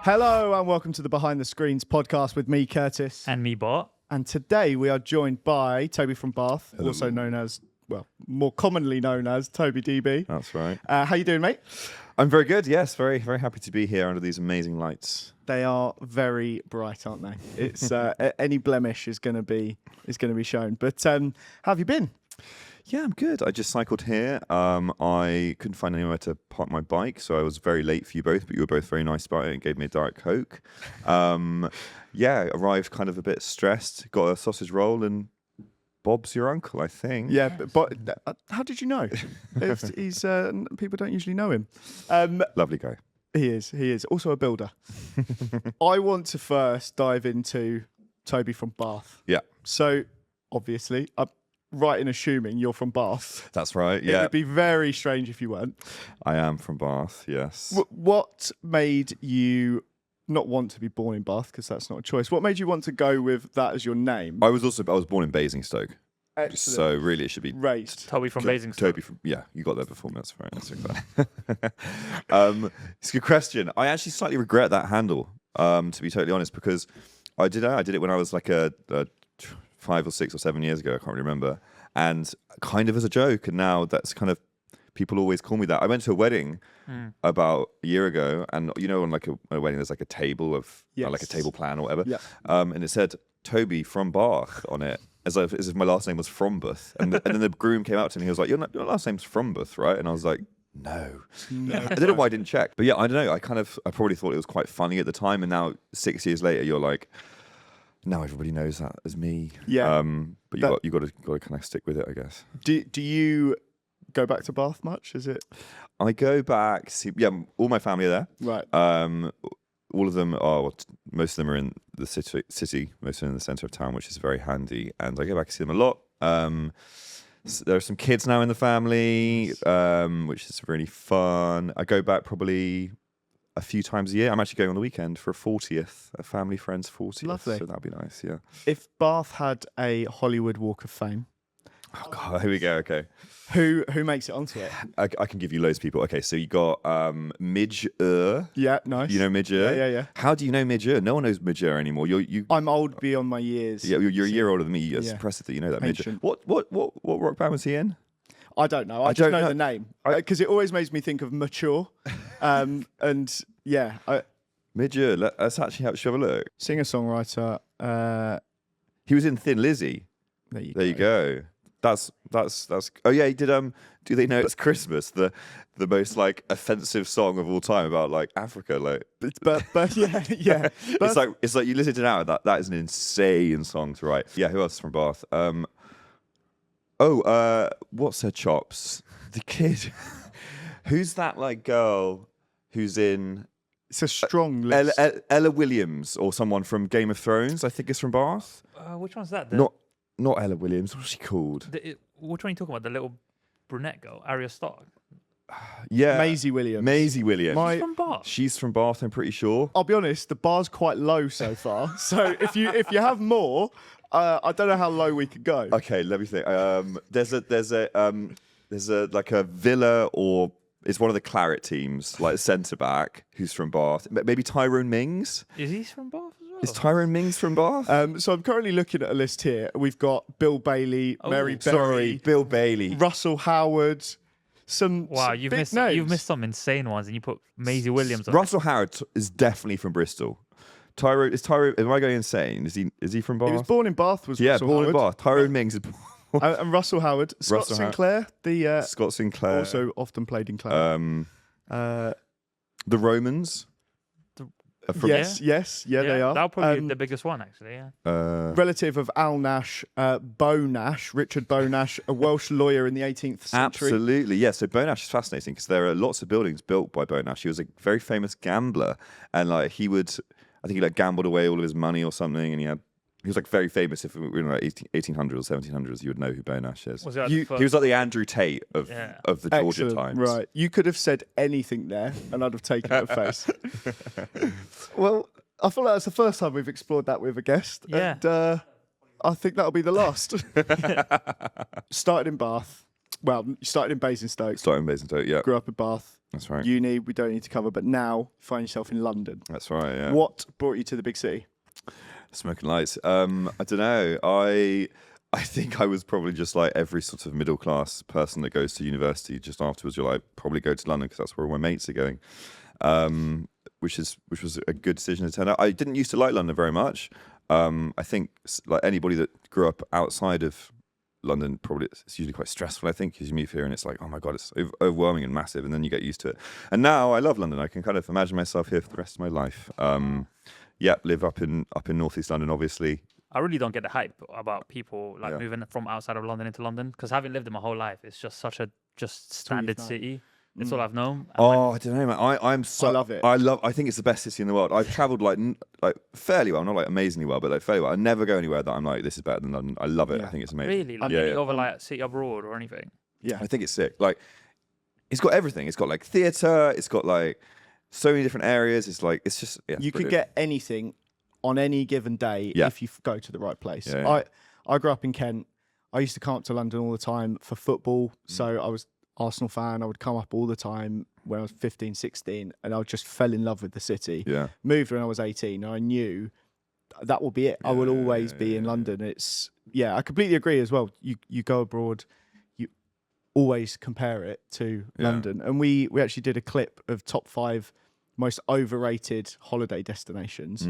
Hello and welcome to the Behind the Screens podcast with me, Curtis. And me, Bart. And today we are joined by Toby from Bath, Hello. also known as, well, more commonly known as TobyDB. That's right. How you doing, mate? I'm very good. Yes, very, very happy to be here under these amazing lights. They are very bright, aren't they? It's any blemish is going to be shown. But how have you been? Yeah, I'm good. I just cycled here. I couldn't find anywhere to park my bike, so I was very late for you both, but you were both very nice about it and gave me a Diet Coke. Arrived kind of a bit stressed, got a sausage roll, and Bob's your uncle, I think. Yeah, but how did you know? He's people don't usually know him. Lovely guy. He is. Also a builder. I want to first dive into Toby from Bath. Yeah. So, obviously, I'm right in assuming you're from Bath. That's right, It yeah. would be very strange if you weren't. I am from Bath, yes. What made you not want to be born in Bath? Because that's not a choice. What made you want to go with that as your name? I was born in Basingstoke. Excellent. So really it should be Raised. Toby from Basingstoke. Toby from, yeah, you got there before me. That's very nice. It's a good question. I actually slightly regret that handle, to be totally honest, because I did it when I was like a 5 or 6 or 7 years ago. I can't really remember, and kind of as a joke. And now that's kind of, people always call me that. I went to a wedding about a year ago, and you know, on like a wedding, there's like a table of like a table plan or whatever, and it said Toby from Bath on it. As if my last name was Frombath, and then the groom came out to me. He was like, "Your last name's Frombath, right?" And I was like, "No." I don't know why I didn't check, but yeah, I don't know. I probably thought it was quite funny at the time, and now 6 years later, you're like, now everybody knows that as me. Yeah. But you got to kind of stick with it, I guess. Do you go back to Bath much? Is it? I go back. See, yeah, all my family are there. Right. All of them are. Most of them are in the city. Most of them in the centre of town, which is very handy. And I go back to see them a lot. There are some kids now in the family, which is really fun. I go back probably a few times a year. I'm actually going on the weekend for a 40th, a family friend's 40th. Lovely. So that'd be nice. Yeah. If Bath had a Hollywood Walk of Fame, Oh God, here we go. Okay. who makes it onto it? I can give you loads of people. Okay, so you got Midge. Yeah, nice. You know Midge? Yeah. How do you know Midge? No one knows Midge anymore. I'm old beyond my years. Yeah, you're a year older than me. It's impressive that you know that Midge. Ancient. What rock band was he in? I don't know. I just know the name because it always makes me think of Mature. And yeah, Midge. Let's actually have a look. singer-songwriter. He was in Thin Lizzy. There you go. That's. Oh yeah, he did. Do they know it's Christmas? The most like offensive song of all time about like Africa. Like, but yeah. It's like you listen to it now. That is an insane song to write. Yeah. Who else is from Bath? What's her chops? The kid. Who's that like girl who's in? It's a strong list. Ella Williams or someone from Game of Thrones. I think is from Bath. Which one's that? Not Ella Williams. What's she called? Which one are you talking about? The little brunette girl, Arya Stark. Yeah, Maisie Williams. Maisie Williams. She's from Bath. She's from Bath. I'm pretty sure. I'll be honest, the bar's quite low so far. So if you have more, I don't know how low we could go. Okay, let me think. There's a like a Villa, or it's one of the Claret teams, like centre back who's from Bath. Maybe Tyrone Mings. Is he from Bath as well? Is Tyrone Mings from Bath? So I'm currently looking at a list here. We've got Bill Bailey, Mary Berry, Bill Bailey, Russell Howard. Some you've big missed names. some insane ones, and you put Maisie Williams on. Russell Howard is definitely from Bristol. Tyrone. Am I going insane? Is he from Bath? He was born in Bath. Russell born Howard. in Bath. Tyrone Mings is. And Russell Howard, Scott Russell Sinclair, Scott Sinclair, also often played in Clare. The Romans. Yes, they are. That'll probably be the biggest one, actually. Yeah. Relative of Al-Nash, Nash, Richard Nash, a Welsh lawyer in the 18th century. Absolutely, yeah. So Nash is fascinating because there are lots of buildings built by Nash. He was a very famous gambler, and like I think he like gambled away all of his money or something, and he was like very famous. If we were in like 1800s or 1700s, you would know who Nash is. He was like the Andrew Tate of the Georgia Excellent. times. Right, you could have said anything there, and I'd have taken it at face. Well, I feel like that's the first time we've explored that with a guest. Yeah. And I think that'll be the last. Started in Bath. Well, you started in Basingstoke, Starting Basingstoke, yeah. grew up in Bath. That's right. Uni, we don't need to cover, but now you find yourself in London. That's right, yeah. What brought you to the big city? Smoking lights. I don't know. I think I was probably just like every sort of middle class person that goes to university. Just afterwards, you're like, probably go to London because that's where all my mates are going. Which was a good decision to turn out. I didn't used to like London very much. I think like anybody that grew up outside of London, probably it's usually quite stressful. I think because you move here and it's like, oh my god, it's overwhelming and massive, and then you get used to it. And now I love London. I can kind of imagine myself here for the rest of my life. Live up in northeast London, obviously. I really don't get the hype about people like Yeah. moving from outside of London into London, because having lived it my whole life, it's just such a standard known. city. It's all I've known. And Oh, I don't know, man. I'm so I love it. I think it's the best city in the world. I've travelled like fairly well, not like amazingly well, but like fairly well. I never go anywhere that I'm like, this is better than London. I love it. Yeah. I think it's amazing. really, like Yeah, any yeah. other like city abroad or anything. Yeah. I think it's sick. Like, it's got everything. It's got like theatre. It's got like so many different areas. It's like it's just You can brilliant. get anything on any given day Yeah. if you go to the right place. Yeah, yeah. I grew up in Kent. I used to come up to London all the time for football. So I was Arsenal fan. I would come up all the time when I was 15, 16, and I just fell in love with the city. Yeah. Moved when I was 18. And I knew that will be it. I will Yeah, always be in London. It's I completely agree as well. You go abroad, you always compare it to London. And we actually did a clip of top 5 most overrated holiday destinations.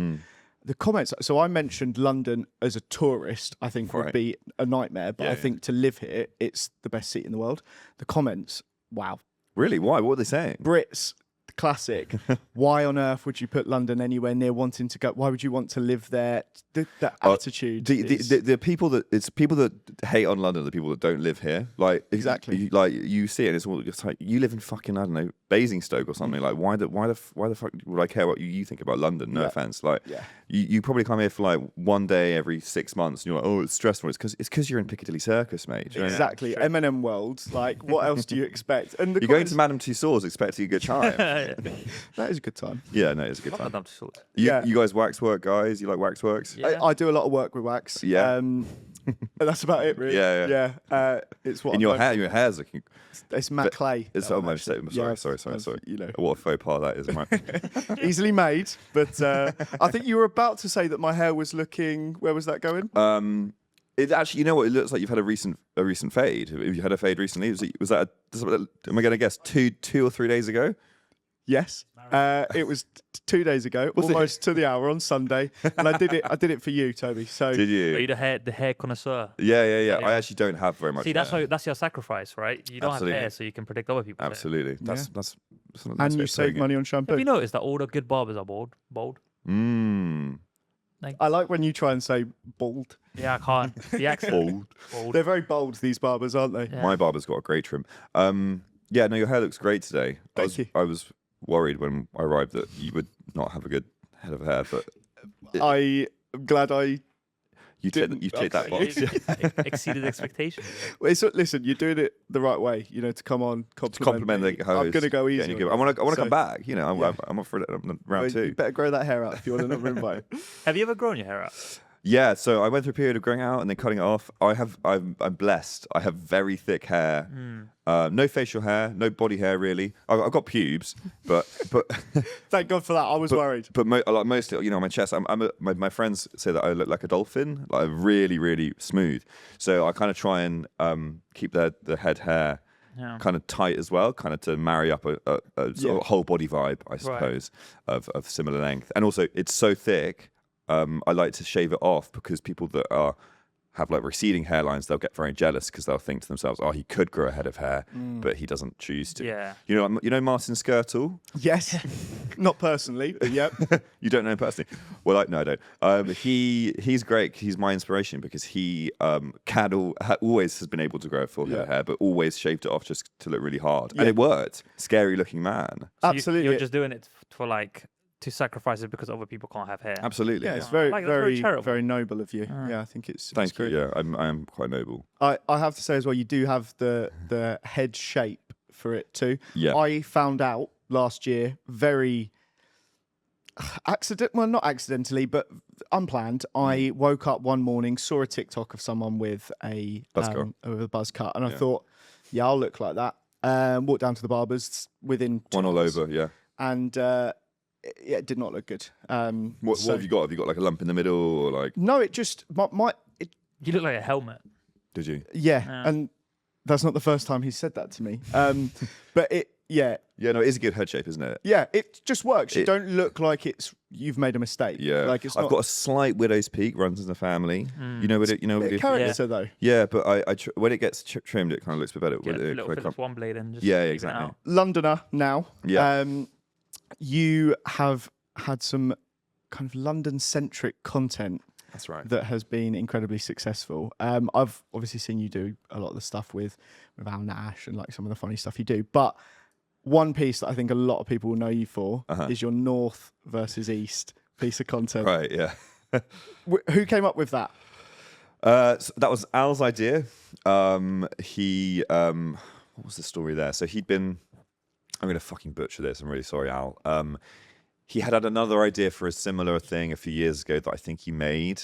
The comments, so I mentioned London as a tourist, I think would Right. be a nightmare, but Yeah, I yeah. think to live here, it's the best city in the world. The comments, wow. Really? Why? What are they saying? Brits, classic. Why on earth would you put London anywhere near wanting to go? Why would you want to live there? The attitude. The people that hate on London, the people that don't live here. Like Exactly. you see it, and it's all just like you live in fucking, I don't know, Basingstoke or something. Like why the fuck would I care what you think about London? No Yeah. offense. Like Yeah. you probably come here for like one day every 6 months, and you're like, oh, it's stressful. It's because you're in Piccadilly Circus, mate. Do you know? Exactly. M&M World. Like, what else do you expect? And the You're going to comments- Madame Tussauds expecting a good time. that is a good time. Yeah, no, it's a good Love time. Madame Tussauds. Yeah. You guys waxwork guys? You like waxworks? Yeah. I do a lot of work with wax. Yeah. And that's about it, really. Yeah. It's what In your hair, your hair's looking. It's Matt Clay. It's that oh one, my actually. sorry. You know, What a faux pas that is. easily made. But I think you were about to say that my hair was looking. Where was that going? It actually, you know what? It looks like you've had a recent fade. Have you had a fade recently? Was that? Am I going to guess 2 or 3 days ago? Yes. It was 2 days ago, almost to the hour on Sunday, and I did it for you, Toby. So Did Are you? you the hair connoisseur? Yeah. I actually don't have very much. See, hair. that's your sacrifice, right? You don't Absolutely. have hair, so you can predict other people's hair. Absolutely. That's and nice you way of save putting it. money on Have shampoo. you noticed that all the good barbers are bald? I like when you try and say bald. Yeah, I can't. The accent. Bald. They're very bold, these barbers, aren't they? Yeah. My barber's got a great trim. Yeah, no, your hair looks great today. Thank you. I was worried when I arrived that you would not have a good head of hair, but I'm glad I. you Didn't- take that box. Exceeded expectations. Well, listen, you're doing it the right way. You know, to come on, compliment me. the host. I'm gonna go Yeah, easy. and I on want to you. So, come back. You know, Yeah. I'm up for it. well, Round 2. You better grow that hair out if you want another invite. Have you ever grown your hair out? Yeah, so I went through a period of growing out and then cutting it off. I'm blessed. I have very thick hair. No facial hair, no body hair really. I've got pubes, but Thank God for that. I was worried. but like most, you know, my chest. My friends say that I look like a dolphin, like really, really smooth. So I kind of try and keep the head hair Yeah. kind of tight as well, kind of to marry up a sort of whole body vibe, I suppose, of similar length. And also, it's so thick. I like to shave it off because people that have like receding hairlines, they'll get very jealous because they'll think to themselves, "Oh, he could grow a head of hair, but he doesn't choose to." Yeah. You know Martin Skirtle. Yes, not personally, but yep. You don't know him personally. Well, no, I don't. He's great. He's my inspiration because he always has been able to grow a full head of hair, but always shaved it off just to look really hard, and it worked. Scary looking man. So Absolutely. You're just doing it for like to sacrifice it because other people can't have hair. Absolutely. Yeah, it's Yeah. very, Like, that's very very, charitable. very noble of you. Yeah, I think it's. Thank it's you. great. Yeah, I am quite noble. I have to say as well, you do have the head shape for it too. Yeah. I found out last year very not accidentally, but unplanned. I woke up one morning, saw a TikTok of someone with a Buzz cut. with a buzz cut, and I thought, yeah, I'll look like that. Walk down to the barber's within 2 One all hours. over, yeah. And it did not look good. What have you got? Have you got like a lump in the middle or like? No, it just You look like a helmet. Did you? yeah, and that's not the first time he said that to me. But Yeah, no, it is a good head shape, isn't it? yeah, it just works. You don't look like you've made a mistake. Yeah, like it's I've not got a slight widow's peak, runs in the family. You know what it? You know a what bit it? of character though. Yeah, but when it gets trimmed, it kind of looks a bit better. Get With a it little quite Phillips one blade and just Yeah, even it exactly. out. Londoner now. Yeah. You have had some kind of London-centric content That's right. that has been incredibly successful. I've obviously seen you do a lot of the stuff with Al-Nash and like some of the funny stuff you do. But one piece that I think a lot of people will know you for is your North versus East piece of content. Right, yeah. Who came up with that? So that was Al's idea. What was the story there? So he'd been, I'm going to fucking butcher this. I'm really sorry, Al. He had another idea for a similar thing a few years ago that I think he made.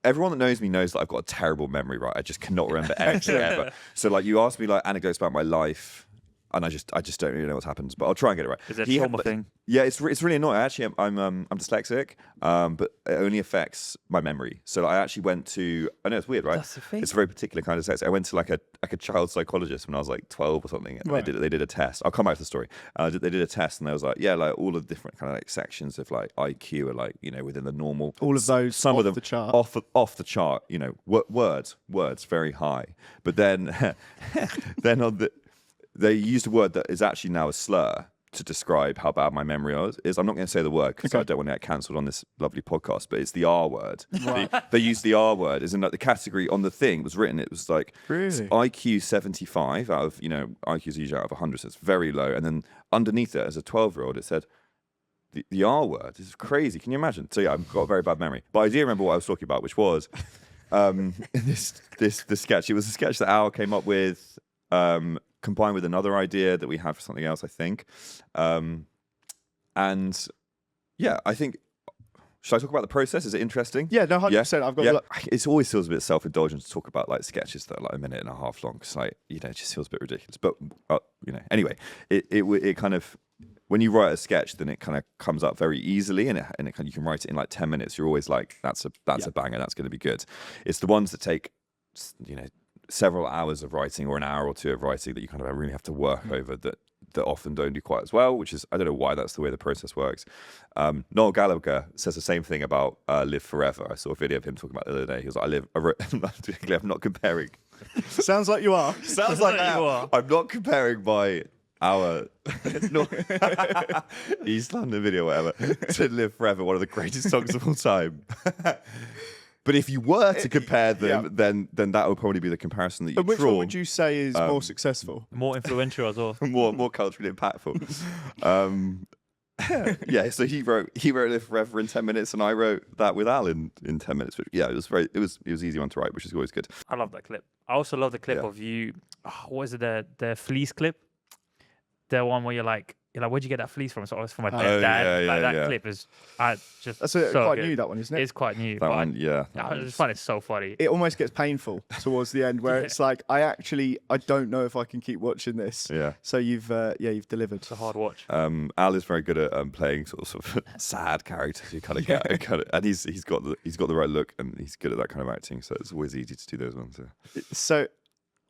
Everyone that knows me knows that I've got a terrible memory, right? I just cannot remember anything ever. So like you ask me like anecdotes about my life, and I just don't really know what's happened, but I'll try and get it right. Is it a trauma thing? Yeah, it's really annoying. Actually, I'm dyslexic, but it only affects my memory. So I actually went to. I know it's weird, right? That's the thing. It's a very particular kind of dyslexia. I went to like a child psychologist when I was like 12 or something. And Right. they did a test. I'll come back to the story. They did a test, and they was like, yeah, like all of the different kind of like sections of like IQ are like within the normal. All of those Some off of them the chart. off the chart. Words very high. But then they used a word that is actually now a slur to describe how bad my memory is. I'm not going to say the word because I don't want to get cancelled on this lovely podcast, but it's the R word. Right. They used the R word as in like the category on the thing was written. It was like Really? IQ 75 out of, IQ is usually out of 100, so it's very low. And then underneath it as a 12-year-old, it said, the R word. This is crazy. Can you imagine? So yeah, I've got a very bad memory. But I do remember what I was talking about, which was this sketch. It was a sketch that Al came up with, combined with another idea that we had for something else, I think. And yeah, I think, should I talk about the process? Is it interesting? Yeah, no, 100%. I've got. Yeah. It always feels a bit self-indulgent to talk about like sketches that are like a minute and a half long because like it just feels a bit ridiculous. But anyway, it kind of, when you write a sketch, then it kind of comes up very easily, and you can write it in like 10 minutes. You're always like, that's a banger, that's going to be good. It's the ones that take several hours of writing or an hour or two of writing that you kind of really have to work over that often don't do quite as well, which is, I don't know why that's the way the process works. Noel Gallagher says the same thing about Live Forever. I saw a video of him talking about it the other day. He was like, I'm not comparing. Sounds like you are. Sounds like I am. I'm not comparing my East London video, whatever, to Live Forever, one of the greatest songs of all time. But if you were to compare them, then that would probably be the comparison that you And which draw. one would you say is more successful? More influential as well. more culturally impactful. So he wrote Live Forever in 10 minutes, and I wrote that with Al in 10 minutes. Which, it was easy one to write, which is always good. I love that clip. I also love the clip of you. What is it? The fleece clip. The one where you're like, where'd you get that fleece from? So it was from my dad. That clip is, just That's so quite good. new, that one, isn't it? It's quite new. That one, yeah. I just find it so funny. It almost gets painful towards the end, where it's like, I don't know if I can keep watching this. Yeah. So you've delivered. It's a hard watch. Al is very good at playing sort of sad characters. You kind of get, and he's got the right look, and he's good at that kind of acting. So it's always easy to do those ones. Yeah. So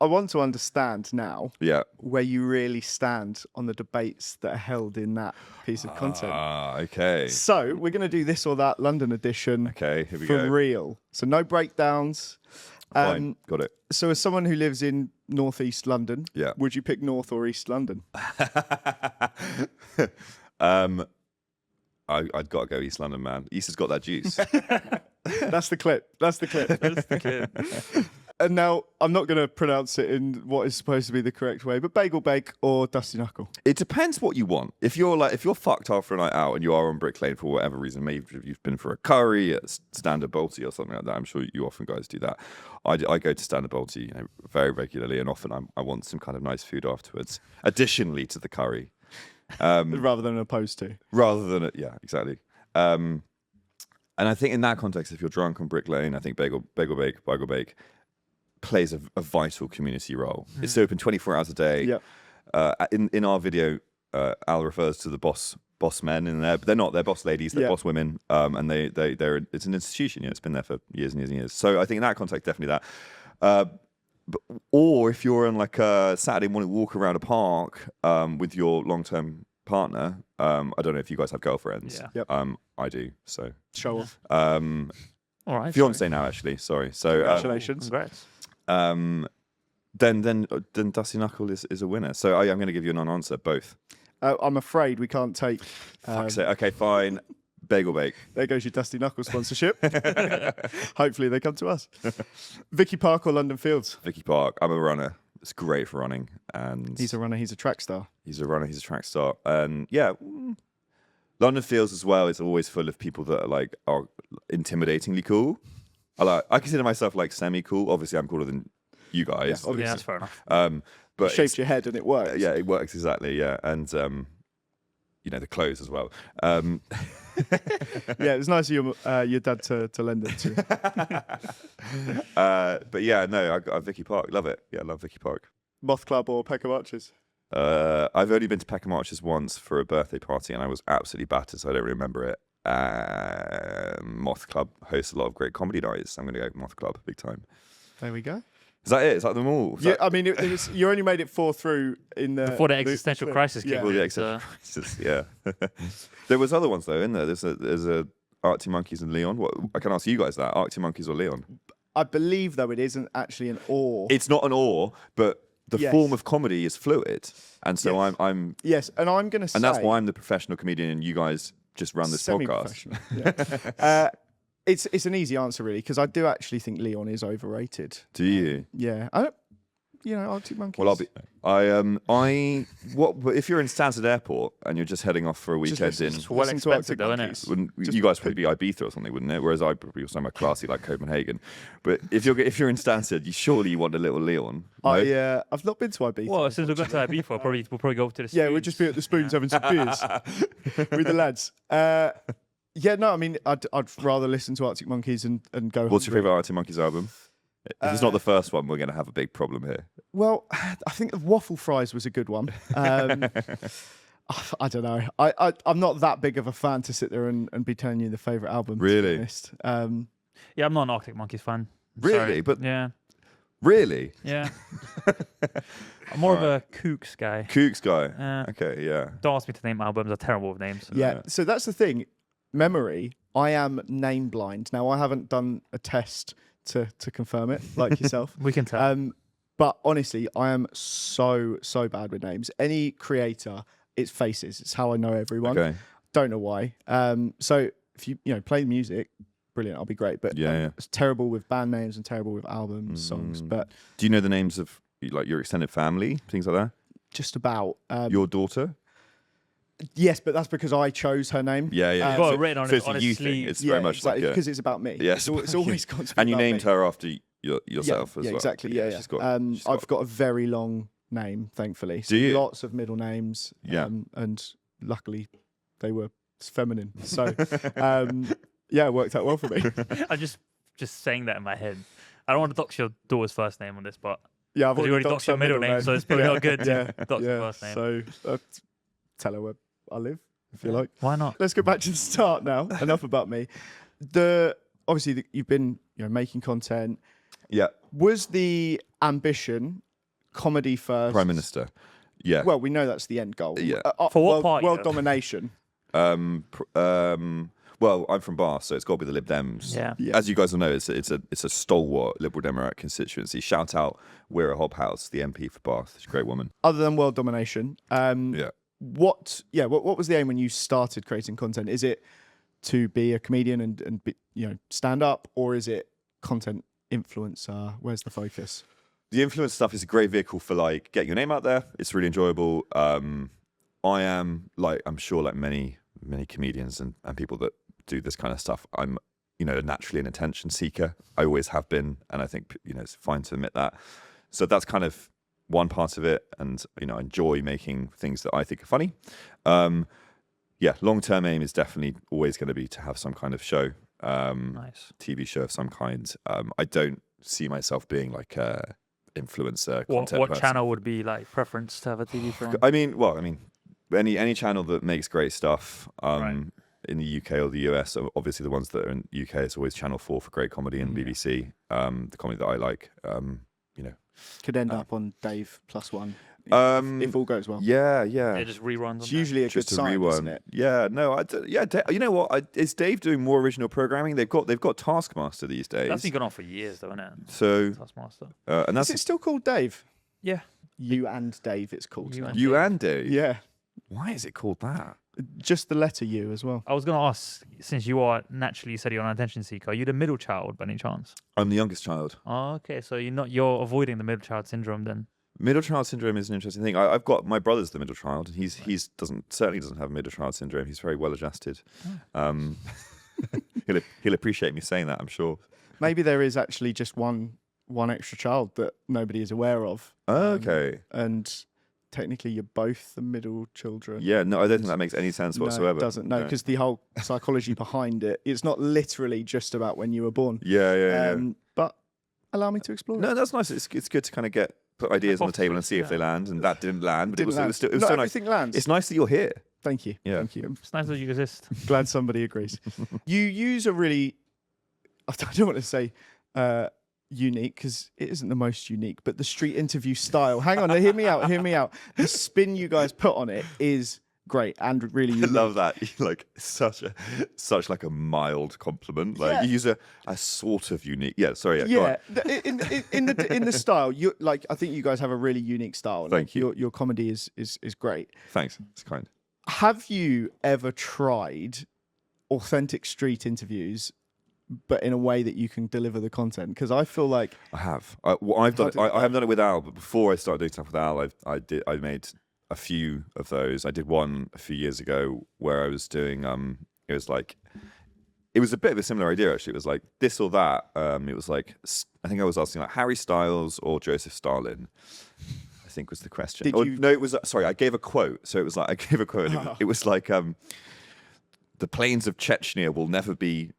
I want to understand now where you really stand on the debates that are held in that piece of content. Okay. So we're going to do this or that London edition. Okay, here we for go. real. So no breakdowns. Fine, got it. So as someone who lives in northeast London, would you pick North or East London? I'd got to go East London, man. East has got that juice. That's the clip. That's the clip. And now, I'm not going to pronounce it in what is supposed to be the correct way, but bagel bake or dusty knuckle? It depends what you want. If you're fucked after a night out and you are on Brick Lane for whatever reason, maybe you've been for a curry at Standard Balti or something like that. I'm sure you often guys do that. I go to Standard Balti very regularly, and often I want some kind of nice food afterwards, additionally to the curry. Rather than opposed to. Rather than exactly. And I think in that context, if you're drunk on Brick Lane, I think bagel bake. plays a vital community role. It's open 24 hours a day. Yeah. In our video, Al refers to the boss men in there, but they're not. They're boss ladies. They're boss women. And it's an institution. It's been there for years and years and years. So I think in that context, definitely that. Or if you're on like a Saturday morning walk around a park with your long-term partner, I don't know if you guys have girlfriends. Yeah. Yep. I do. So show off. All right. Fiance now, actually. Sorry. So congratulations. Congrats. Then Dusty Knuckle is a winner. So I'm going to give you a non-answer. Both. I'm afraid we can't take. Fuck's sake. Okay, fine. Bagel Bake. There goes your Dusty Knuckle sponsorship. Hopefully they come to us. Vicky Park or London Fields? Vicky Park. I'm a runner. It's great for running. And He's a runner. He's a track star. He's a runner. He's a track star. And yeah, London Fields as well is always full of people that are intimidatingly cool. I consider myself like semi-cool. Obviously, I'm cooler than you guys. Yeah, that's fair enough. But you shaved your head and it works. Yeah, it works exactly. Yeah, and the clothes as well. Yeah, it was nice of your dad to lend it to. But yeah, no, I got Vicky Park. Love it. Yeah, I love Vicky Park. Moth Club or Peckham Arches? I've only been to Peckham Arches once for a birthday party, and I was absolutely battered, so I don't remember it. Moth Club hosts a lot of great comedy nights. I'm going to go Moth Club big time. There we go. Is that it? Is that them all? I mean, it was, you only made it 4 through in the before the existential crisis came. Before the existential crisis, yeah. There was other ones though, in there. There's a Arctic Monkeys and Leon. What I can ask you guys that Arctic Monkeys or Leon? I believe though it isn't actually an or. It's not an or, but the form of comedy is fluid, and so I'm yes, and I'm going to say, and that's why I'm the professional comedian, and you guys just run this podcast. Yeah. It's an easy answer really, because I do actually think Leon is overrated. Do you? Yeah, I don't. Arctic Monkeys. Well, but if you're in Stansted Airport and you're just heading off for a weekend it's well expensive though, isn't it? Wouldn't you guys probably be Ibiza or something, wouldn't it? Whereas I probably somewhere classy like Copenhagen. But if you're in Stansted, you want a little Leon. No? Yeah, I've not been to Ibiza. Well, since we've got to Ibiza, we'll probably go to the Spoons. Yeah, we'll just be at the Spoons having some beers with the lads. Yeah, no, I mean, I'd rather listen to Arctic Monkeys and go. What's your favourite Arctic Monkeys album? If it's not the first one, we're going to have a big problem here. Well, I think the Waffle Fries was a good one. I don't know. I'm not that big of a fan to sit there and be telling you the favourite album. Really? To be honest. Yeah, I'm not an Arctic Monkeys fan. Really? Sorry. But yeah. Really? Yeah. I'm more of a Kooks guy. Kooks guy. Okay, yeah. Don't ask me to name albums. I'm terrible with names. Yeah. So that's the thing. Memory. I am name blind. Now I haven't done a test to confirm it, like yourself. We can tell. But honestly, I am so bad with names. Any creator, it's faces. It's how I know everyone. Okay. Don't know why. So if you play music, brilliant. I'll be great. But it's terrible with band names and terrible with albums, songs. But do you know the names of like your extended family, things like that? Just about. Your daughter? Yes, but that's because I chose her name. Yeah. You've got it written on it's on a his you sleeve. thing. It's very much exactly, like because it's about me. Yes, it's always got to be and you about named me. her after yourself as well. Exactly. Yeah. She's got, I've got a very long name, thankfully. So do you? Lots of middle names. Yeah. And luckily, they were feminine. So it worked out well for me. I'm just saying that in my head. I don't want to dox your daughter's first name on this, but Yeah, I've already doxed your middle name, so it's probably not good to dox the first name. So tell her where I live, if you like. Why not? Let's go back to the start now. Enough about me. Obviously, you've been making content. Yeah. Was the ambition comedy first? Prime Minister. Yeah. Well, we know that's the end goal. Yeah. For what party? World domination. Well, I'm from Bath, so it's got to be the Lib Dems. Yeah. As you guys will know, it's a stalwart Liberal Democrat constituency. Shout out Weira Hobhouse, the MP for Bath. She's a great woman. Other than world domination, what was the aim when you started creating content? Is it to be a comedian and be, stand up, or is it content influencer? Where's the focus? The influence stuff is a great vehicle for getting your name out there. It's really enjoyable. I am I'm sure many comedians and people that do this kind of stuff, I'm naturally an attention seeker. I always have been, and I think it's fine to admit that. So that's kind of one part of it, and I enjoy making things that I think are funny. Long-term aim is definitely always going to be to have some kind of show, Nice. TV show of some kind. I don't see myself being like a influencer What content channel would be like preference to have a TV show on? I mean, any channel that makes great stuff in the UK or the US. Obviously, the ones that are in the UK, it's always Channel 4 for great comedy and BBC. The comedy that I like, could end up on Dave +1 if all goes well. Yeah. Yeah, just reruns. It's usually a good sign, isn't it? Yeah, no, you know what? Is Dave doing more original programming? They've got Taskmaster these days. That's been going on for years, though, isn't it? So Taskmaster. And that's Is it still called Dave? Yeah. You and Dave, it's called. You and Dave. Yeah. Why is it called that? Just the letter U as well. I was going to ask, since you are naturally, you said you're an attention seeker, are you the middle child by any chance? I'm the youngest child. Oh, okay. So you're avoiding the middle child syndrome then. Middle child syndrome is an interesting thing. I've got my brother's the middle child, and he certainly doesn't have middle child syndrome. He's very well adjusted. He'll appreciate me saying that, I'm sure. Maybe there is actually just one extra child that nobody is aware of. Okay. And technically, you're both the middle children. Yeah, no, I don't think that makes any sense whatsoever. No, it doesn't. No, because the whole psychology behind it's not literally just about when you were born. Yeah. But allow me to explore. No, that's nice. It's good to kind of put ideas on the table and see if they land. And that didn't land, but it was still not so everything nice. lands. It's nice that you're here. Thank you. Yeah. Thank you. It's nice that you exist. Glad somebody agrees. You use a really, I don't want to say unique, because it isn't the most unique, but the street interview style. Hang on, hear me out. The spin you guys put on it is great and really unique. I love that. Like such like a mild compliment. Like you use a sort of unique. Yeah, sorry. Yeah. In the style, you like. I think you guys have a really unique style. Thank you. Your comedy is great. Thanks. It's kind. Have you ever tried authentic street interviews, but in a way that you can deliver the content? Because I feel like I have. I haven't done it with Al, but before I started doing stuff with Al, I made a few of those. I did one a few years ago where I was doing it was a bit of a similar idea actually. It was like this or that. It was like I think I was asking like Harry Styles or Joseph Stalin, I think was the question. No, it was sorry, I gave a quote. So it was like I gave a quote. It was like the plains of Chechnya will never be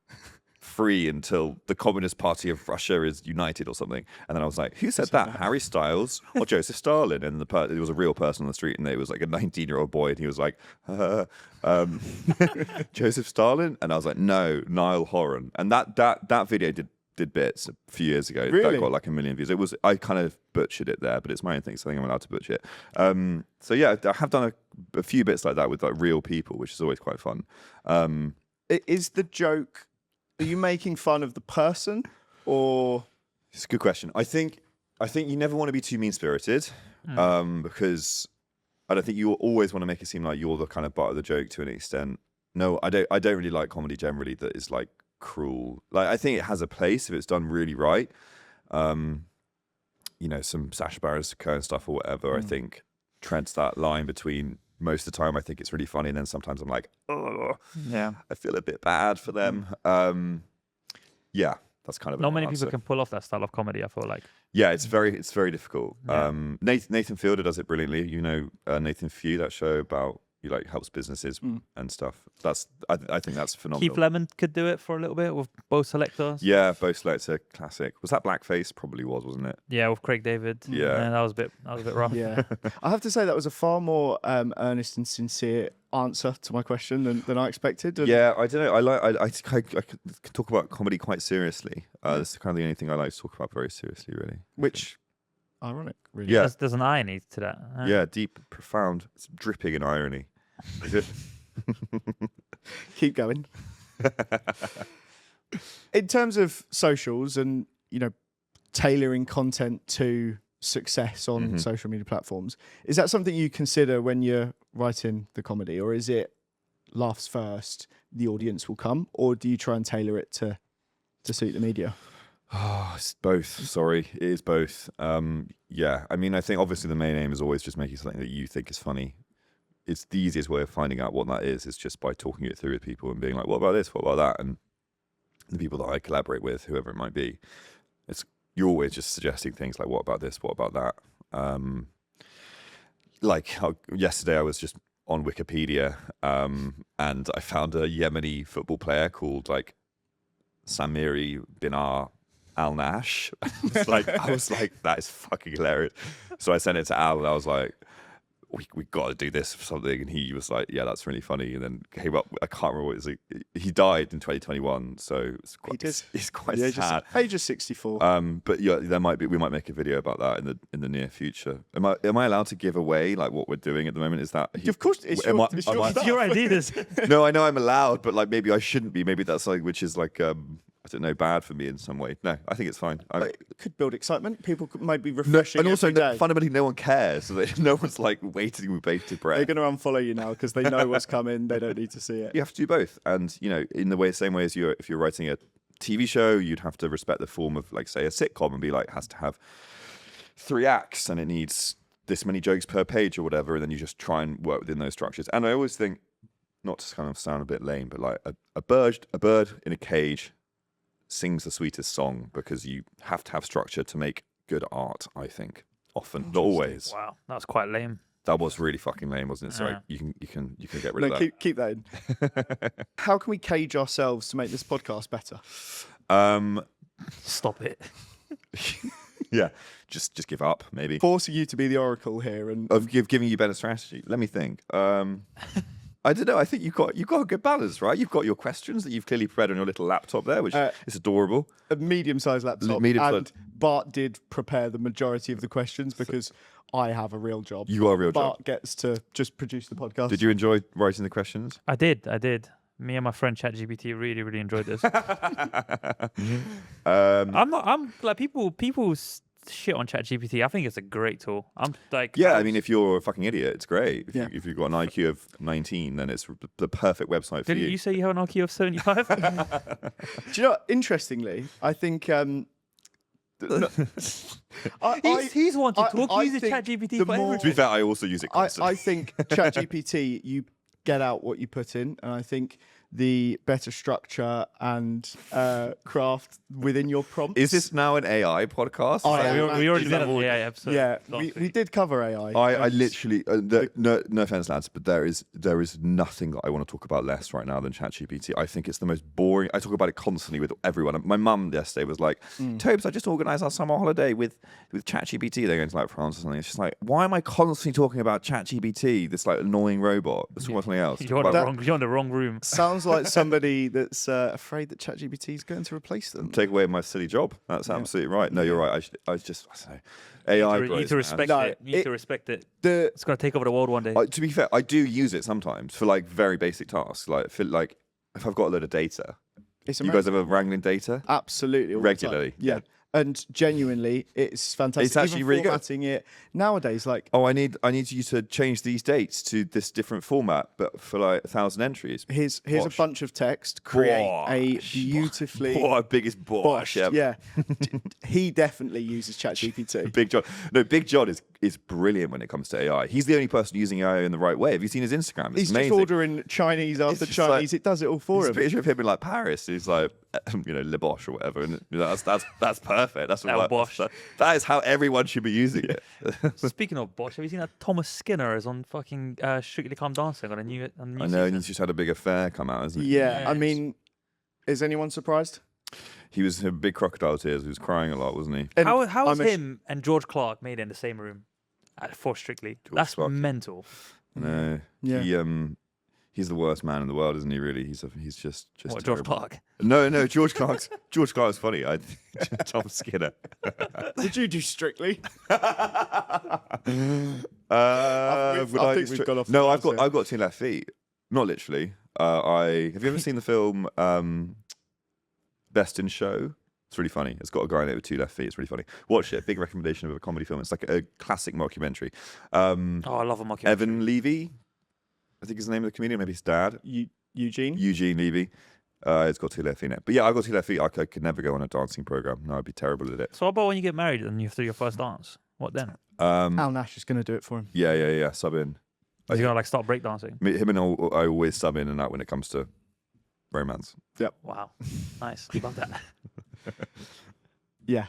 free until the Communist Party of Russia is united or something. And then I was like, who said that? Harry Styles or Joseph Stalin? And it was a real person on the street, and it was like a 19-year-old boy, and he was like, Joseph Stalin? And I was like, no, Niall Horan. And that video did bits a few years ago. Really? That got like 1 million views. I kind of butchered it there, but it's my own thing, so I think I'm allowed to butcher it. So yeah, I have done a few bits like that with like real people, which is always quite fun. Is the joke, are you making fun of the person, or? It's a good question. I think you never want to be too mean-spirited, because I don't think you always want to make it seem like you're the kind of butt of the joke to an extent. No, I don't really like comedy generally that is like cruel. Like I think it has a place if it's done really right. Some Sacha Baron Cohen stuff or whatever, I think treads that line between. Most of the time, I think it's really funny, and then sometimes I'm like, oh, yeah, I feel a bit bad for them. Yeah, that's kind of not many people can pull off that style of comedy. I feel like. Yeah, it's very difficult. Yeah. Nathan Fielder does it brilliantly. Nathan Few, that show about he like helps businesses and stuff. I think that's phenomenal. Keith Lemon could do it for a little bit with Bo Selector. Yeah, Bo Selector, classic. Was that blackface? Probably wasn't it? Yeah, with Craig David. Yeah, that was a bit rough. Yeah, I have to say that was a far more earnest and sincere answer to my question than I expected. Yeah, I don't know. I can talk about comedy quite seriously. This is kind of the only thing I like to talk about very seriously, really. Which. Ironic, really. Yeah, there's an irony to that. Yeah, deep, profound. It's dripping in irony. Keep going. In terms of socials and tailoring content to success on social media platforms, is that something you consider when you're writing the comedy, or is it laughs first, the audience will come, or do you try and tailor it to suit the media? Oh, it's both. Sorry, it is both. Yeah, I mean, I think obviously the main aim is always just making something that you think is funny. It's the easiest way of finding out what that is just by talking it through with people and being like, what about this? What about that? And the people that I collaborate with, whoever it might be, you're always just suggesting things like, what about this? What about that? Yesterday I was just on Wikipedia and I found a Yemeni football player called like Samiri Binar Al-Nash. I was like, that is fucking hilarious. So I sent it to Al, and I was like, we got to do this for something. And he was like, yeah, that's really funny. And then came up, I can't remember what it was. He died in 2021 , so it's quite sad. Age of 64. But yeah, we might make a video about that in the near future. Am I allowed to give away like what we're doing at the moment? Is that of course it's your ideas. No, I know I'm allowed, but like maybe I shouldn't be. Maybe that's like, which is like I don't know, bad for me in some way. No, I think it's fine. It could build excitement. People might be refreshing. And also, every day. fundamentally, no one cares. So no one's like waiting with bated breath. They're going to unfollow you now because they know what's coming. They don't need to see it. You have to do both, and in the same way as if you're writing a TV show, you'd have to respect the form of, like, say, a sitcom, and be like, it has to have 3 acts, and it needs this many jokes per page or whatever, and then you just try and work within those structures. And I always think, not to kind of sound a bit lame, but like a bird in a cage sings the sweetest song, because you have to have structure to make good art, I think. Often, not always. Wow, that was quite lame. That was really fucking lame, wasn't it? Sorry, you can get rid of that. Keep that in. How can we cage ourselves to make this podcast better? Stop it. Yeah, just give up, maybe. Forcing you to be the oracle here and of giving you better strategy. Let me think. I don't know. I think you've got a good balance, right? You've got your questions that you've clearly prepared on your little laptop there, which is adorable. A medium-sized laptop. And Bart did prepare the majority of the questions because I have a real job. You are a real job. Bart gets to just produce the podcast. Did you enjoy writing the questions? I did. Me and my friend ChatGPT really, really enjoyed this. I'm like people shit on ChatGPT. I think it's a great tool. I mean, if you're a fucking idiot, it's great. If you've got an IQ of 19, then it's the perfect website for you. Didn't you say you have an IQ of 75? Do you know what? Interestingly, I think he's one to talk. He uses ChatGPT for everything. To be fair, I also use it constantly. I think ChatGPT, you get out what you put in, and I think the better structure and craft within your prompts. Is this now an AI podcast? We already did an AI episode. Yeah, we did cover AI. I literally, no offense, lads, but there is nothing that I want to talk about less right now than ChatGPT. I think it's the most boring. I talk about it constantly with everyone. My mum yesterday was like, Tobes, I just organised our summer holiday with ChatGPT. They're going to like France or something. It's just like, why am I constantly talking about ChatGPT, this like annoying robot? Let's talk about something else. You're in the wrong room. Sounds like somebody that's afraid that ChatGPT is going to replace them. Take away my silly job. That's absolutely right. No, you're right. I don't know. AI. You need to respect it. You need to respect it. It's going to take over the world one day. To be fair, I do use it sometimes for like very basic tasks. Like if I've got a load of data. You guys ever wrangling data? Absolutely. Regularly. Yeah. And genuinely, it's fantastic. It's actually really good. Formatting it nowadays, like I need you to change these dates to this different format, but for like 1,000 entries. Here's a bunch of text. Create a beautifully. Biggest bosh. Yeah. He definitely uses ChatGPT. Big John. No, Big John is brilliant when it comes to AI. He's the only person using AI in the right way. Have you seen his Instagram? It's amazing. Just ordering Chinese after Chinese. Like, it does it all for him. A picture of him in like Paris. He's like, Le Bosch or whatever, and that's perfect. That's what Bosch. That is how everyone should be using it. Speaking of Bosch, have you seen that Thomas Skinner is on fucking Strictly Come Dancing on a new I know, season? and he's just had a big affair come out, hasn't he? Yeah, I mean, is anyone surprised? He was in big crocodile tears. He was crying a lot, wasn't he? And how is him and George Clark made in the same room for Strictly? That's mental. No, he's the worst man in the world, isn't he? Really, he's just what, George Clark? No, George Clark's funny. Tom Skinner. Did you do Strictly? I think we've gone off. No, I've got 2 left feet. Not literally. Have you ever seen the film Best in Show? It's really funny. It's got a guy in it with 2 left feet. It's really funny. Watch it. Big recommendation of a comedy film. It's like a classic mockumentary. I love a mockumentary. Evan Levy, I think is the name of the comedian. Maybe his dad. Eugene Levy. It's got 2 left feet in it. But yeah, I've got 2 left feet. I could never go on a dancing program. No, I'd be terrible at it. So what about when you get married and you have to do your first dance? What then? Al-Nash is going to do it for him. Yeah. Sub in. Is he going to like start breakdancing? Him and I always sub in and out when it comes to romance. Yep. Wow. Nice. Love that. Yeah.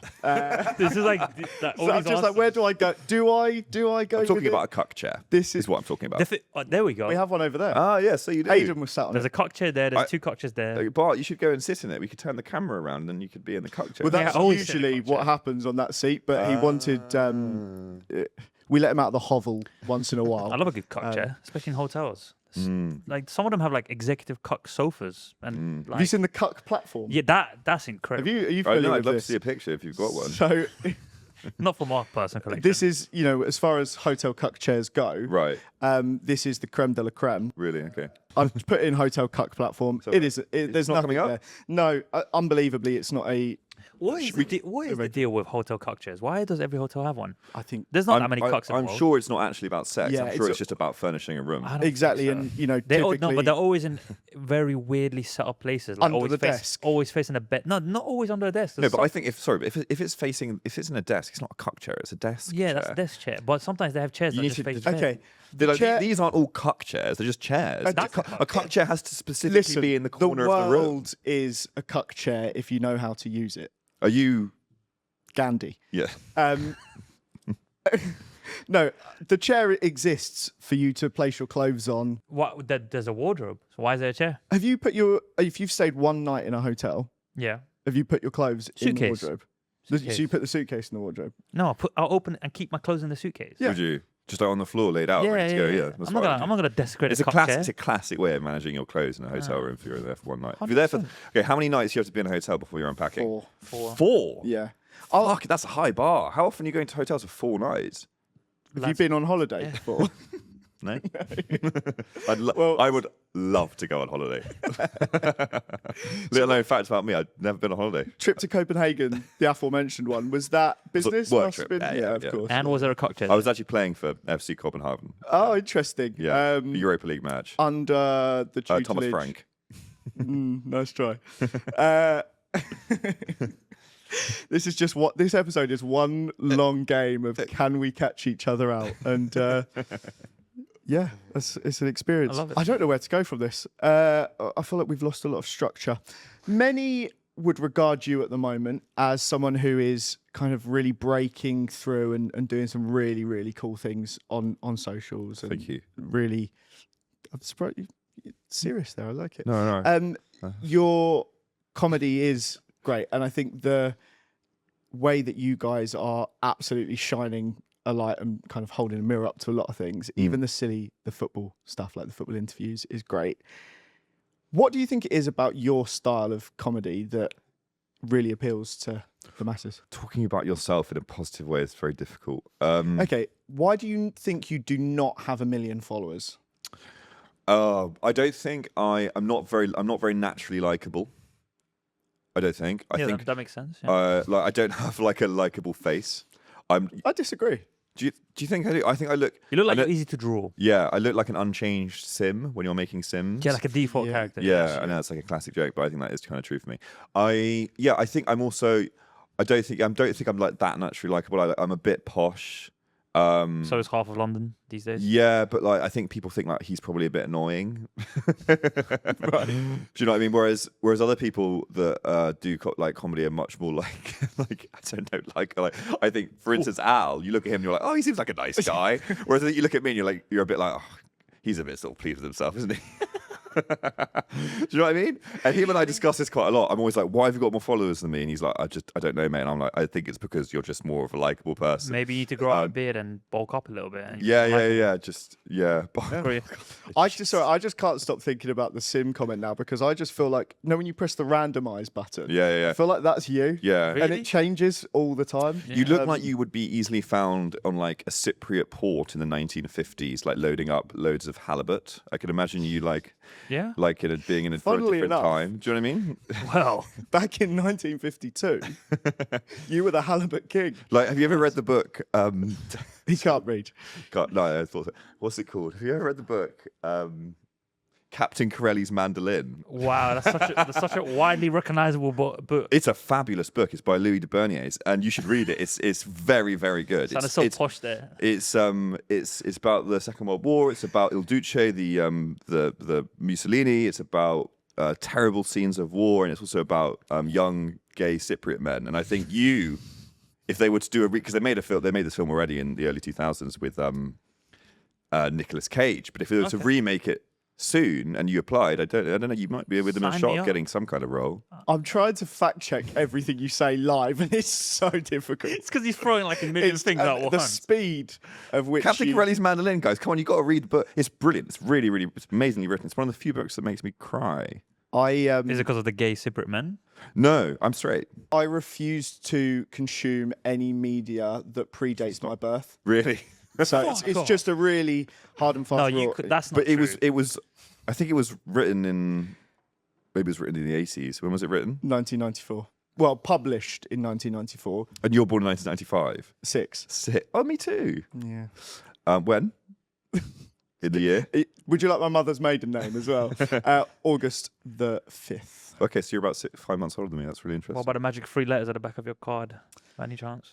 This is like So I'm just like, where do I go? Do I go? I'm talking with about it? a cuck chair. This is what I'm talking about. there we go. We have one over there. Ah, yeah, so you do. Aidan was sat on There's it. a cock chair there. There's two cock chairs there. Bart, you should go and sit in it. We could turn the camera around and you could be in the cock chair. Well, that's Yeah, always sit in a usually cock chair. what happens on that seat. But he wanted. We let him out of the hovel once in a while. I love a good cock chair, especially in hotels. Like some of them have like executive cock sofas and like. Have you seen the cuck platform? Yeah, that's incredible. Are you I familiar know, with I'd love this? to see a picture if you've got one. So Not for my personal collection. this is, as far as hotel cuck chairs go. Right. This is the creme de la creme. Really? Okay. I've put in hotel cuck platform. There's not nothing coming up? there. No, unbelievably, it's not a. What is the deal with hotel cock chairs? Why does every hotel have one? I think There's not that many cocks in the I'm world. sure it's not actually about sex. Yeah, I'm sure it's it's just about furnishing a room. I don't exactly, think so. and No, typically but they're always in very weirdly set up places. Like Under always the desk. Always facing a bed. No, not always under a desk. No, There's but some- I think if it's in a desk, it's not a cuck chair. It's a desk. yeah, that's chair. a desk chair. But sometimes they have chairs You that need just to- face the bed. okay. Like, chair- these aren't all cuck chairs. They're just chairs. That's A cuck chair has to specifically Listen, be in the corner of the room. world is a cuck chair if you know how to use it. Are you? Gandhi. Yeah. No, the chair exists for you to place your clothes on. What? There's a wardrobe. So why is there a chair? If you've stayed one night in a hotel, Yeah. have you put your clothes in the Suitcase. wardrobe? Suitcase. So you put the suitcase in the wardrobe? No, I'll open it and keep my clothes in the suitcase. Yeah. Would you? Just on the floor, laid out, ready to go. Yeah. That's I'm what I would not gonna desecrate It's a a cock classic. chair. It's a classic way of managing your clothes in a hotel room if you're there for one night. If you're there for 100%. okay, how many nights do you have to be in a hotel before you're unpacking? 4. Four. Yeah. Fuck, that's a high bar. How often are you going to hotels for 4 nights? Have you been on holiday before? No. Well- I would love to go on holiday. Little known fact about me: I'd never been on holiday. Trip to Copenhagen, the aforementioned one, was that business? work Must have trip. been- Yeah, of yeah. course. And was there a cock chair? I was actually playing for FC Copenhagen. Oh, interesting. Yeah, the Europa League match. Under the tutelage. Thomas Frank. Nice try. This is just this episode is one long game of can we catch each other out, and yeah, it's an experience. I love it. I don't know where to go from this. I feel like we've lost a lot of structure. Many would regard you at the moment as someone who is kind of really breaking through and doing some really, really cool things on socials. And Thank you. Really, I'm surprised you're serious there. I like it. No. Your comedy is great, and I think the way that you guys are absolutely shining a light and kind of holding a mirror up to a lot of things, even the football stuff, like the football interviews, is great. What do you think it is about your style of comedy that really appeals to the masses? Talking about yourself in a positive way is very difficult. Okay, why do you think you do not have 1 million followers? I don't think I'm not very naturally likable. I don't think. I think that makes sense. Yeah. like I don't have like a likable face. I disagree. Do you think I do? I think I look. You look like I you're easy to draw. Yeah, I look like an unchanged sim when you're making sims. Yeah, like a default character. Yeah, I know it's like a classic joke, but I think that is kind of true for me. I think I'm also. I don't think I'm like that naturally likable. I'm a bit posh. So is half of London these days. Yeah, but like I think people think like he's probably a bit annoying. Right. Do you know what I mean? Whereas other people that do like comedy are much more like like I don't know like I think for instance Al, you look at him and you're like, oh, he seems like a nice guy. Whereas you look at me and you're a bit like, oh, he's a bit sort of pleased with himself, isn't he? Do you know what I mean? And him and I discuss this quite a lot. I'm always like, why have you got more followers than me? And he's like, I don't know, mate. And I'm like, I think it's because you're just more of a likable person. Maybe you need to grow out a beard and bulk up a little bit. And Yeah. I just can't stop thinking about the sim comment now because I just feel like when you press the randomize button, Yeah. I feel like that's you. Yeah. And Really? it changes all the time. You look like you would be easily found on like a Cypriot port in the 1950s, like loading up loads of halibut. I can imagine you like being in a for a Funnily different enough. time. Do you know what I mean? Well, Back in 1952, you were the halibut king. Like, have you ever read the book? He can't read. God, no, I thought. What's it called? Have you ever read the book? Captain Corelli's Mandolin. wow, that's such a widely recognizable book. It's a fabulous book. It's by Louis de Berniers, and you should read it. It's very, very good. Sounded so posh there. It's about the Second World War. It's about Il Duce, the Mussolini. It's about terrible scenes of war, and it's also about young gay Cypriot men. And I think if they were to do because they made this film already in the early 2000s with Nicolas Cage. But if they were to remake it soon and you applied, I don't know, you might be within a shot of getting some kind of role. I'm trying to fact check everything you say live, and it's so difficult. It's because he's throwing like a million things at once. The speed of which Captain Corelli's Mandolin, guys, come on, you got to read the book. It's brilliant. It's really, really, it's amazingly written. It's one of the few books that makes me cry. Is it because of the gay Cypriot men? No, I'm straight. I refuse to consume any media that predates my birth. Really? So it's just a really hard and fast rule. That's not true. It was. I think it was written in. Maybe it was written in the 80s. When was it written? 1994. Well, published in 1994. And you were born in 1995. 6. Oh, me too. Yeah. When? In the year? Would you like my mother's maiden name as well? August the 5th. Okay, so you're about 5 months older than me. That's really interesting. What about the magic 3 letters at the back of your card? By any chance?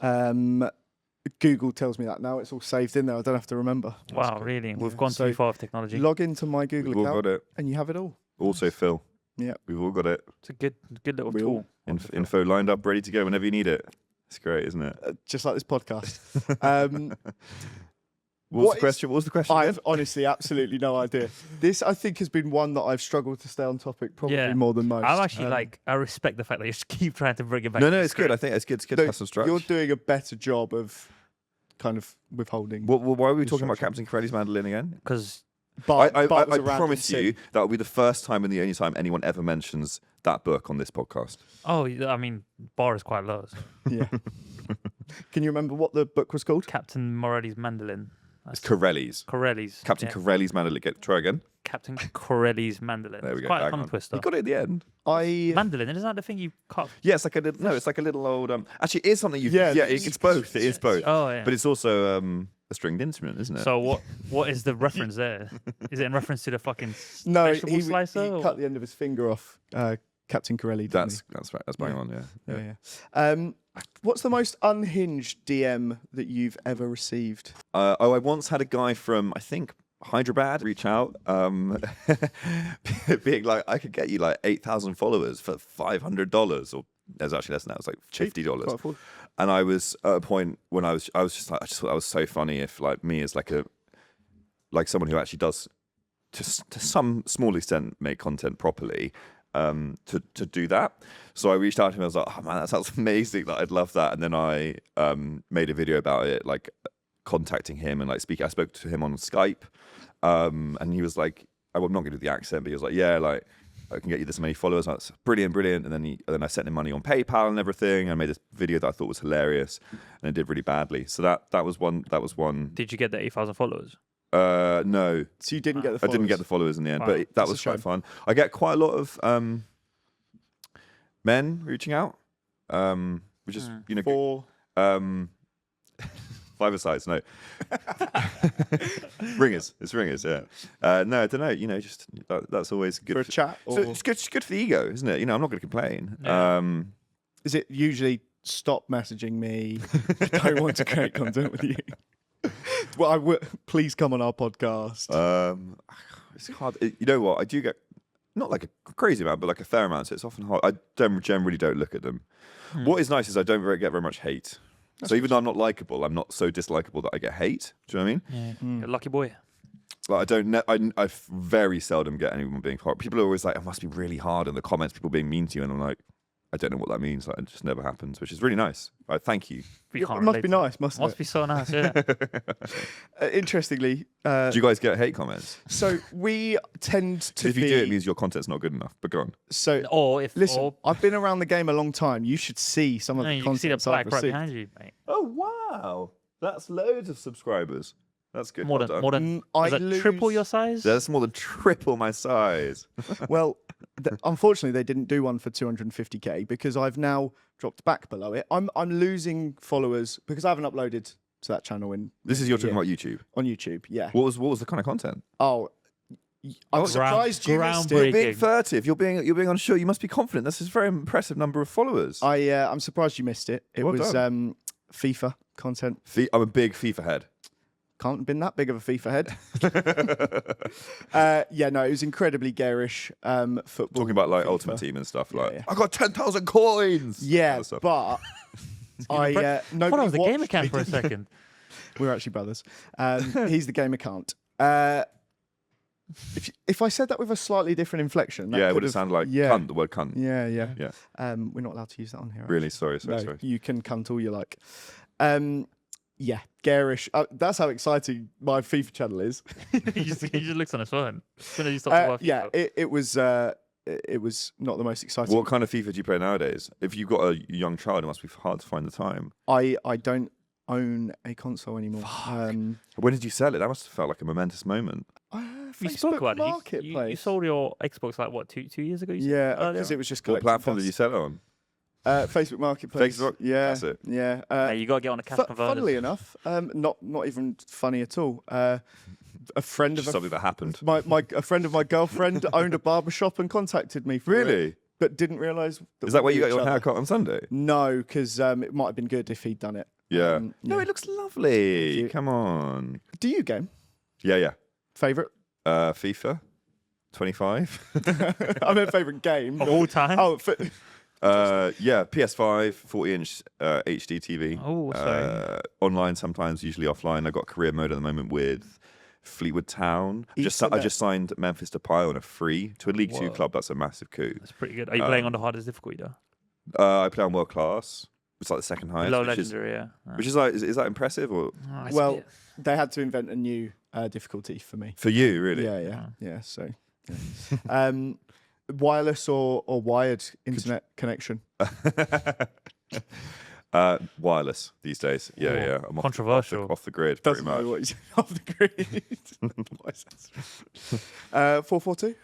Google tells me that now. It's all saved in there. I don't have to remember. Wow, really? We've gone too far with technology. Log into my Google We've all account got it. and you have it all. Also, Phil. Yeah. We've all got it. It's a good little tool. Info lined up, ready to go whenever you need it. It's great, isn't it? Just like this podcast. What was the question? What was the question? I have honestly absolutely no idea. This, I think, has been one that I've struggled to stay on topic probably more than most. I'm actually I respect the fact that you just keep trying to bring it back. No, it's good. I think it's good to have some structure. You're doing a better job of kind of withholding. Why are we talking about Captain Corelli's Mandolin again? Because I promise you that will be the first time and the only time anyone ever mentions that book on this podcast. Oh, I mean, bar is quite low. So. Yeah. Can you remember what the book was called? Captain Morelli's Mandolin. It's Corelli's. Captain Corelli's Mandolin. Try again. Captain Corelli's Mandolin. There we it's go. Quite a tongue twister. You got it at the end. Mandolin, isn't that the thing you cut? Yeah, it's like a little. No, it's like a little old. Actually, it is something you. Yeah, it's both. It is both. Oh yeah. But it's also a stringed instrument, isn't it? So what is the reference there? Is it in reference to the fucking vegetable slicer? He cut the end of his finger off. Captain Corelli. That's right. That's bang on. Yeah. What's the most unhinged DM that you've ever received? I once had a guy from, I think, Hyderabad reach out, being like, I could get you like 8,000 followers for $500, or there's actually less than that. It was like $50. And I was at a point when I was just like, I just thought that was so funny. If like me as like someone who actually does to some small extent make content properly. To do that. So I reached out to him. I was like, oh man, that sounds amazing. Like, I'd love that. And then I made a video about it, like contacting him and like speaking. I spoke to him on Skype, and he was like, I'm not going to do the accent, but he was like, yeah, like I can get you this many followers. I was brilliant. And then I sent him money on PayPal and everything. I made this video that I thought was hilarious, and it did really badly. So that was one. Did you get the 8,000 followers? No. So you didn't get the followers? I didn't get the followers in the end, but that was quite fun. I get quite a lot of men reaching out, which is, for... 5-a-sides, no. Ringers. It's ringers, yeah. No, I don't know, just that's always good. For a chat? So it's good for the ego, isn't it? I'm not going to complain. Yeah. Is it usually stop messaging me, I don't want to create content with you? Well, please come on our podcast. It's hard. You know what? I do get not like a crazy amount, but like a fair amount. So it's often hard. I generally don't look at them. What is nice is I don't get very much hate. So even though I'm not likable, I'm not so dislikable that I get hate. Do you know what I mean? Yeah. You're a lucky boy. Like I very seldom get anyone being hard. People are always like, it must be really hard in the comments, people being mean to you, and I'm like, I don't know what that means. Like, it just never happens, which is really nice. Thank you. It must be nice, mustn't it? Must be so nice, yeah. Interestingly... do you guys get hate comments? So we tend to if you do, it means your content's not good enough, but go on. So, I've been around the game a long time. You should see some of the content. You can see the plaque right behind you, mate. Oh, wow. That's loads of subscribers. That's good. More than triple your size? That's more than triple my size. Well, unfortunately, they didn't do one for 250k because I've now dropped back below it. I'm losing followers because I haven't uploaded to that channel in. This is you're talking about YouTube. On YouTube, yeah. What was the kind of content? Oh, I'm surprised you missed it. You're being furtive. You're being unsure. You must be confident. This is a very impressive number of followers. I'm surprised you missed it. It was FIFA content. I'm a big FIFA head. can't have been that big of a FIFA head. No, it was incredibly garish football. Talking about like FIFA. Ultimate Team and stuff. Yeah. I got 10,000 coins. Yeah, Kind of but I thought I was a gamer camp for a second. We're actually brothers. He's the game account. If I said that with a slightly different inflection, it would have sounded like cunt, the word cunt. Yeah. We're not allowed to use that on here. Really? Actually. Sorry. You can cunt all you like. Garish. That's how exciting my FIFA channel is. he just looks on his phone. It was not the most exciting. What kind of FIFA do you play nowadays? If you've got a young child, it must be hard to find the time. I don't own a console anymore. When did you sell it? That must have felt like a momentous moment. You spoke about it. Marketplace. You sold your Xbox like what, 2 years ago? Because it was just What platform did you sell it on? Facebook Marketplace. Facebook? Yeah. That's it. Yeah. You got to get on a cash converter. Funnily enough, not even funny at all. A friend of something that happened. A friend of my girlfriend owned a barbershop and contacted me. Really? But didn't realise. Is that where you got your haircut on Sunday? No, because it might have been good if he'd done it. Yeah. No, it looks lovely. Come on. Do you game? Yeah. Favourite? FIFA 25. I meant favourite game of all time. PS5, 40-inch HD TV. Oh, sorry. Online sometimes, usually offline. I got career mode at the moment with Fleetwood Town. I just signed Memphis Depay on a free to a League 2 club. That's a massive coup. That's pretty good. Are you playing on the hardest difficulty though? I play on world class. It's like the second highest. Low legendary, Which is like, is that impressive or? They had to invent a new difficulty for me. For you, really? Yeah. So, wireless or wired internet connection? Wireless these days. Yeah. I'm controversial. Off the grid, Doesn't pretty much. know what he's off the grid. 4-4-2.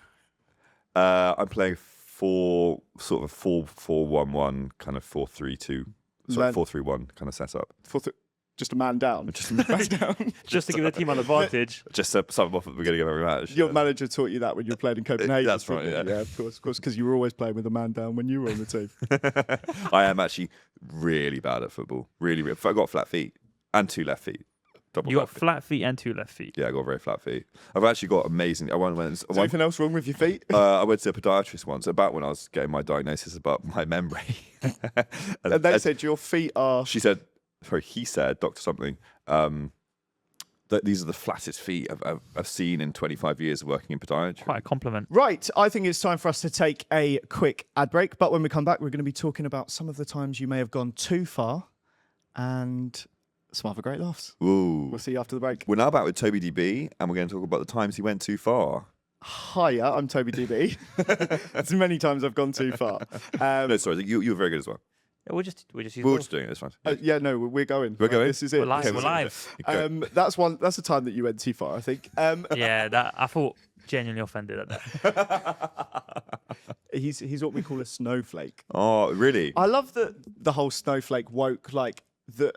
I'm playing 4-4-1-1, kind of 4-3-2. Sorry, 4-3-1 kind of setup. Just a man down. Just to give the team an advantage. Just to sub off at the beginning of every match. Your manager taught you that when you were playing in Copenhagen. That's right, yeah. Yeah, of course, because you were always playing with a man down when you were on the team. I am actually really bad at football. Really. I got flat feet and 2 left feet. You got flat feet and 2 left feet. Yeah, I got very flat feet. I've actually got amazing. Is there anything else wrong with your feet? I went to a podiatrist once about when I was getting my diagnosis about my memory. and they said your feet are. He said, Dr. Something, that these are the flattest feet I've seen in 25 years of working in podiatry. Quite a compliment. Right, I think it's time for us to take a quick ad break. But when we come back, we're going to be talking about some of the times you may have gone too far and some other great laughs. Ooh. We'll see you after the break. We're now back with TobyDB, and we're going to talk about the times he went too far. Hiya, I'm TobyDB. It's many times I've gone too far. No, sorry, you were very good as well. Yeah, we're just just doing it. It's fine. No, we're going. We're going. This is it. We're live. That's a time that you went too far, I think. Yeah, I thought genuinely offended at that. He's what we call a snowflake. Oh, really? I love that the whole snowflake woke, like the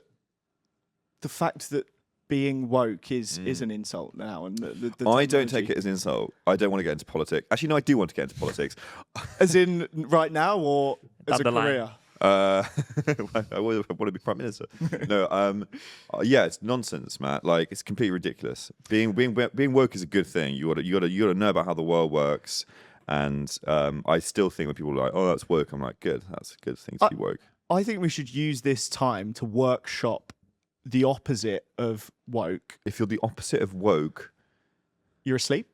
fact that being woke is an insult now, and the I don't take it as an insult. I don't want to get into politics. Actually, no, I do want to get into politics. As in right now, or as a career? I want to be prime minister. No, it's nonsense, Matt. Like, it's completely ridiculous. Being woke is a good thing. You gotta know about how the world works. And I still think when people are like, "Oh, that's woke," I'm like, "Good, that's a good thing to be woke." I think we should use this time to workshop the opposite of woke. If you're the opposite of woke, you're asleep.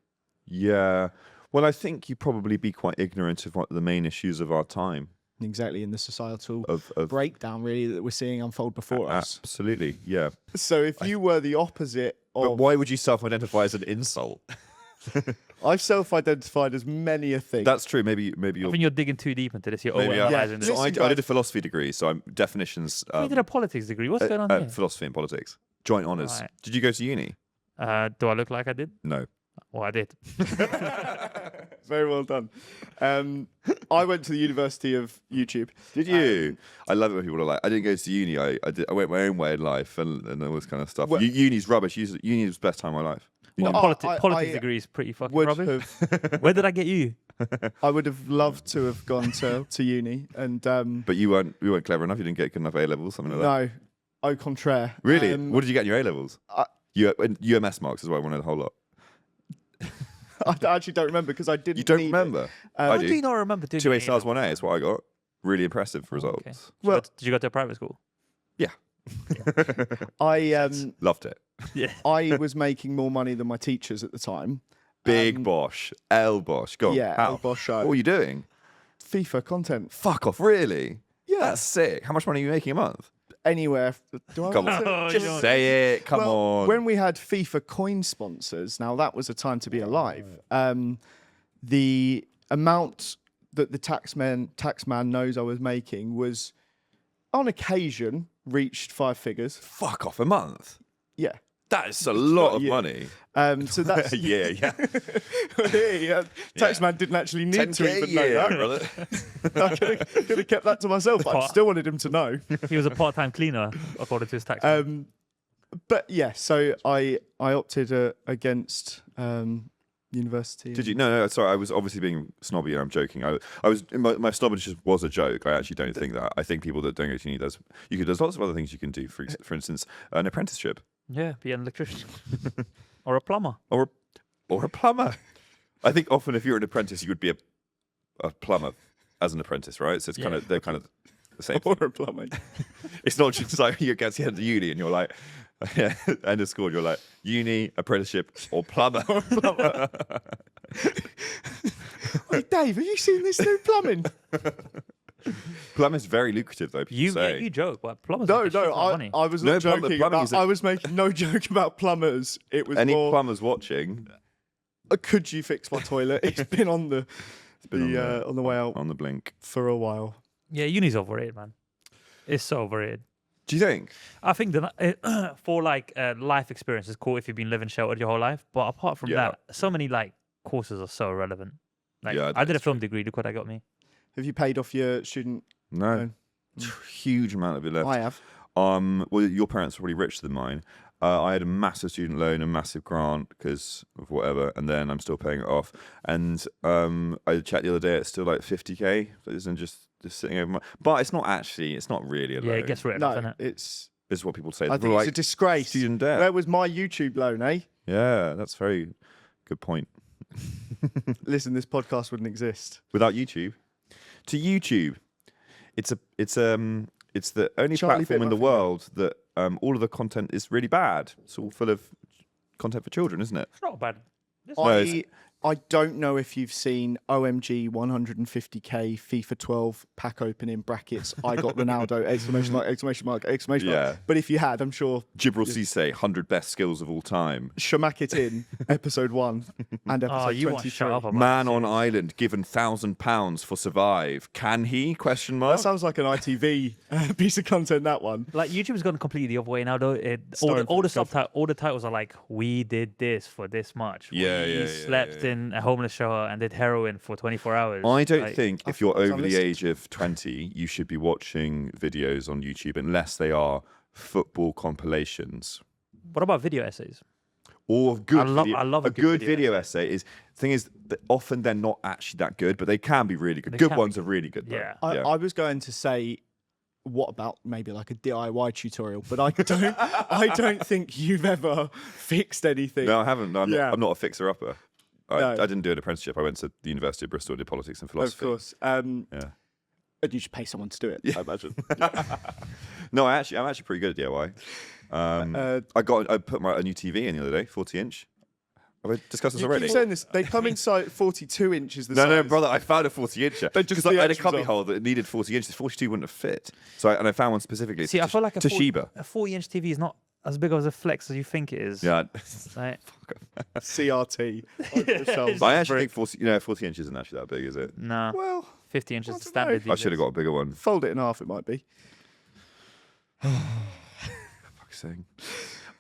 Yeah. Well, I think you'd probably be quite ignorant of what the main issues of our time. Exactly, in the societal breakdown, really, that we're seeing unfold before us. Absolutely, yeah. So if you were the opposite of... But why would you self-identify as an insult? I've self-identified as many a thing. That's true. Maybe I think you're digging too deep into this. You're overanalyzing this. I did a philosophy degree, so I'm definitions... you did a politics degrry. What's going on here? Philosophy and politics. Joint honours. Right. Did you go to uni? Do I look like I did? No. Well, I did. Very well done. I went to the University of YouTube. Did you? I love it when people are like, I didn't go to uni. I went my own way in life and all this kind of stuff. Well, uni's rubbish. Uni was the best time of my life. Politics degree is pretty fucking rubbish. Where did I get you? I would have loved to have gone to uni, and but you weren't clever enough. You didn't get good enough A levels, something like that. No, au contraire. Really? What did you get in your A levels? UMS marks as well. I wanted a whole lot. I actually don't remember because I didn't. You don't need remember? I Why do you not remember doing 2 A stars, 1 A is what I got. Really impressive results. Okay. Well- Did you go to a private school? Yeah. I Loved it. Yeah. I was making more money than my teachers at the time. Big Bosch. L Bosch. Go on. Yeah, How? El Bosch show. What were you doing? FIFA content. Fuck off, really? Yeah. That's sick. How much money are you making a month? Anywhere. Do I Come want to- on. Just you say it. Come Well, on. When we had FIFA coin sponsors, now that was a time to be alive. The amount that the taxman knows I was making was, on occasion, reached 5 figures. Fuck off a month. Yeah. That is a lot of yeah. money. So that's yeah. taxman didn't actually need to even know that. brother. I could have kept that to myself. But I still wanted him to know. He was a part-time cleaner, according to his tax. But yeah, so I opted against university. Did you? No. Sorry, I was obviously being snobby, and I'm joking. I was my snobbishness was a joke. I actually don't think that. I think people that don't go to uni, there's lots of other things you can do. For instance, an apprenticeship Yeah, be an electrician or a plumber. or a plumber. I think often if you're an apprentice, you would be a plumber as an apprentice, right? So it's they're kind of the same or thing. a plumbing. It's not just like you get to the end of uni and you're like, end of school, and you're like, uni, apprenticeship, or plumber. Wait, Dave, have you seen this new plumbing? Plumbing's very lucrative, though. People say. You joke, but plumbers. No, make a shit ton of money. I was No, not joking. plumbing is I was making no joke about plumbers. It was Any more, plumbers watching, could you fix my toilet? It's been on the on the way out on the blink. for a while. Yeah, uni's overrated, man. It's so overrated. Do you think? I think that for like life experience, it's cool if you've been living sheltered your whole life. But apart from Yeah. that, so many like courses are so irrelevant. Like Yeah, I did a that's film degree. Look what that got me. Have you paid off your student No. loan? Huge amount of it left. I have. Well, your parents are probably richer than mine. I had a massive student loan, a massive grant because of whatever, and then I'm still paying it off. And I checked the other day; it's still like 50k, and just sitting over my. But it's not really a loan. Yeah, it gets written off, No, innit? it's. This is what people say. I People think are it's a disgrace. student debt. Where was my YouTube loan, eh? Yeah, that's very good point. Listen, this podcast wouldn't exist. Without YouTube, to YouTube, it's the only Charlie platform bit in the my finger. world that all of the content is really bad. It's all full of content for children, isn't it? It's not bad. I don't know if you've seen OMG 150k FIFA 12 pack opening brackets. I got Ronaldo! Exclamation mark! Exclamation mark! Exclamation Yeah. mark! But if you had, I'm sure Jibril Cisse, 100 best skills of all time. Shamak it in episode 1 and episode Oh, you want 23. to shut up about Man that on series. island given £1,000 for survive. Can he? Question mark. That sounds like an ITV piece of content. That one. Like YouTube's gone completely the other way now, though. All the titles are like, "We did this for this much." Yeah, we yeah, slept yeah. in a homeless shelter and did heroin for 24 hours. I don't Like, think I if you're thought it was over the unlisted. age of 20, you should be watching videos on YouTube unless they are football compilations. What about video essays? Or good I love a good video essay. Thing is that often they're not actually that good, but they can be really good. They Good can be ones are really good. Though. Yeah. I was going to say, what about maybe like a DIY tutorial? But I don't think you've ever fixed anything. No, I haven't. No, Yeah. I'm not a fixer-upper. No. I didn't do an apprenticeship. I went to the University of Bristol, did politics and Of philosophy. course. Yeah. And you should pay someone to do it, I imagine. No, I'm actually pretty good at DIY. I put a new TV in the other day, 40-inch. Have I discussed this You already? keep saying this. They come inside 42 inches. The No, size. brother, I found a 40-incher. They just Because I had a the cubby extras hole that needed 40 inches. 42 wouldn't have fit. So I found one specifically. See, I feel like a Toshiba. 40-inch TV is not as big of a flex as you think it is. Yeah. Like, CRT. over the shelves. But I actually think 40 inches isn't actually that big, is it? nah, Well, 50 inches I is don't standard. know. I should have got a bigger one. fold it in half, it might be. Fuck's sake.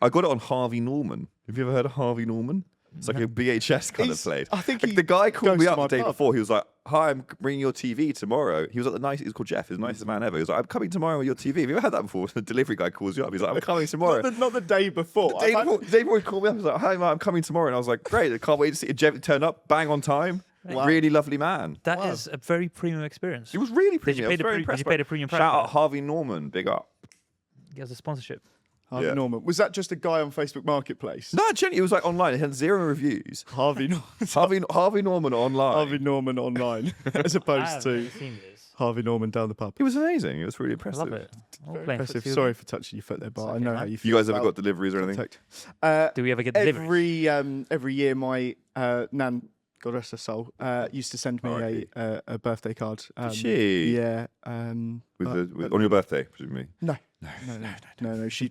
I got it on Harvey Norman. Have you ever heard of Harvey Norman? It's like a VHS kind of He's- played. I think Like, he the guy called goes me to up my the day pub. before. He was like, "Hi, I'm bringing your TV tomorrow." He was like he was called Jeff. He's the nicest man ever. He was like, "I'm coming tomorrow with your TV." Have you ever had that before? The delivery guy calls you up. He's like, "I'm coming tomorrow." Not the day before. The day before he called me up, he was like, "Hi, man, I'm coming tomorrow." And I was like, "Great, I can't wait to see Jeff turn up, bang on time." Wow. Really lovely man. That is a very premium experience. He was really Did you premium. pay I was the very did impressed you by pay it. the premium price? Shout for out that? Harvey Norman, big up. He has a sponsorship. Harvey Norman. Was that just a guy on Facebook Marketplace? No, genuinely, it was like online. It had 0 reviews. Harvey Norman. Harvey Norman online. Harvey Norman online, as opposed to Harvey Norman down the pub. It was amazing. It was really I impressive. love it. Very impressive. Sorry for touching your foot there, Bart. I know how you feel. You guys ever got deliveries or anything? Do we ever get deliveries? Every year, my nan, God rest her soul, used to send me a birthday card. Did she? Yeah. On your birthday, presumably? No. She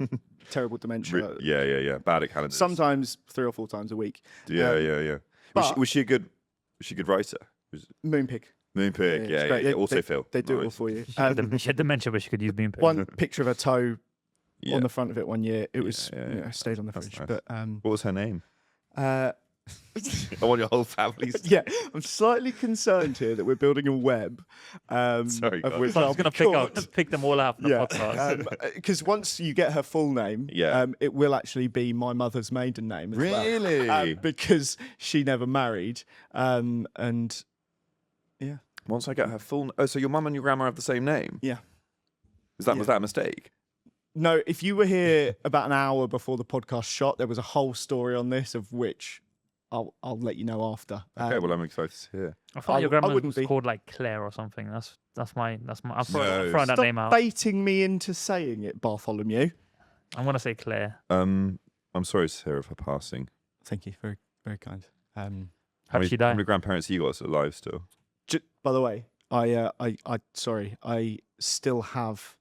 terrible dementia. Yeah. Bad at calendars. Sometimes 3 or 4 times a week. Yeah. Was she a good writer? Moonpig. Moonpig, yeah. Also Phil. They do it all for you. She had dementia, but she could use Moonpig. One picture of her toe on the front of it one year. It was stayed on the fridge. Nice. But what was her name? I want your whole family's. Yeah, I'm slightly concerned here that we're building a web. Sorry, of which I was going to pick them all out from the podcast. Because once you get her full name, it will actually be my mother's maiden name as well. Really? Because she never married, and yeah. Once I get her full. Oh, so your mum and your grandma have the same name? Yeah. Was that a mistake? No, if you were here about an hour before the podcast shot, there was a whole story on this, of which I'll let you know after. Okay, well, I'm excited to hear. I thought your grandma was called like Claire or something. That's my. I'm throwing that name out. Stop baiting me into saying it, Bartholomew. I'm gonna say Claire. I'm sorry to hear of her passing. Thank you, very very kind. How did she die? How many grandparents you got alive still? By the way, I still have.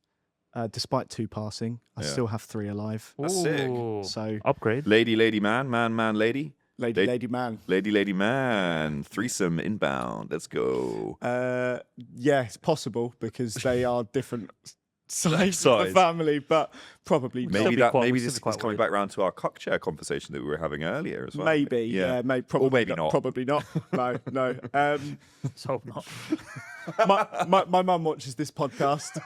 Despite 2 passing, I still have 3 alive. That's sick. So upgrade. Lady, man, lady. Lady, man. Lady, man. Threesome inbound. Let's go. Yeah, it's possible because they are different sides of the family, but probably maybe this is coming back around to our cock chair conversation that we were having earlier as well. Maybe, probably, or maybe not. Probably not. No. Let's hope not. My mum watches this podcast.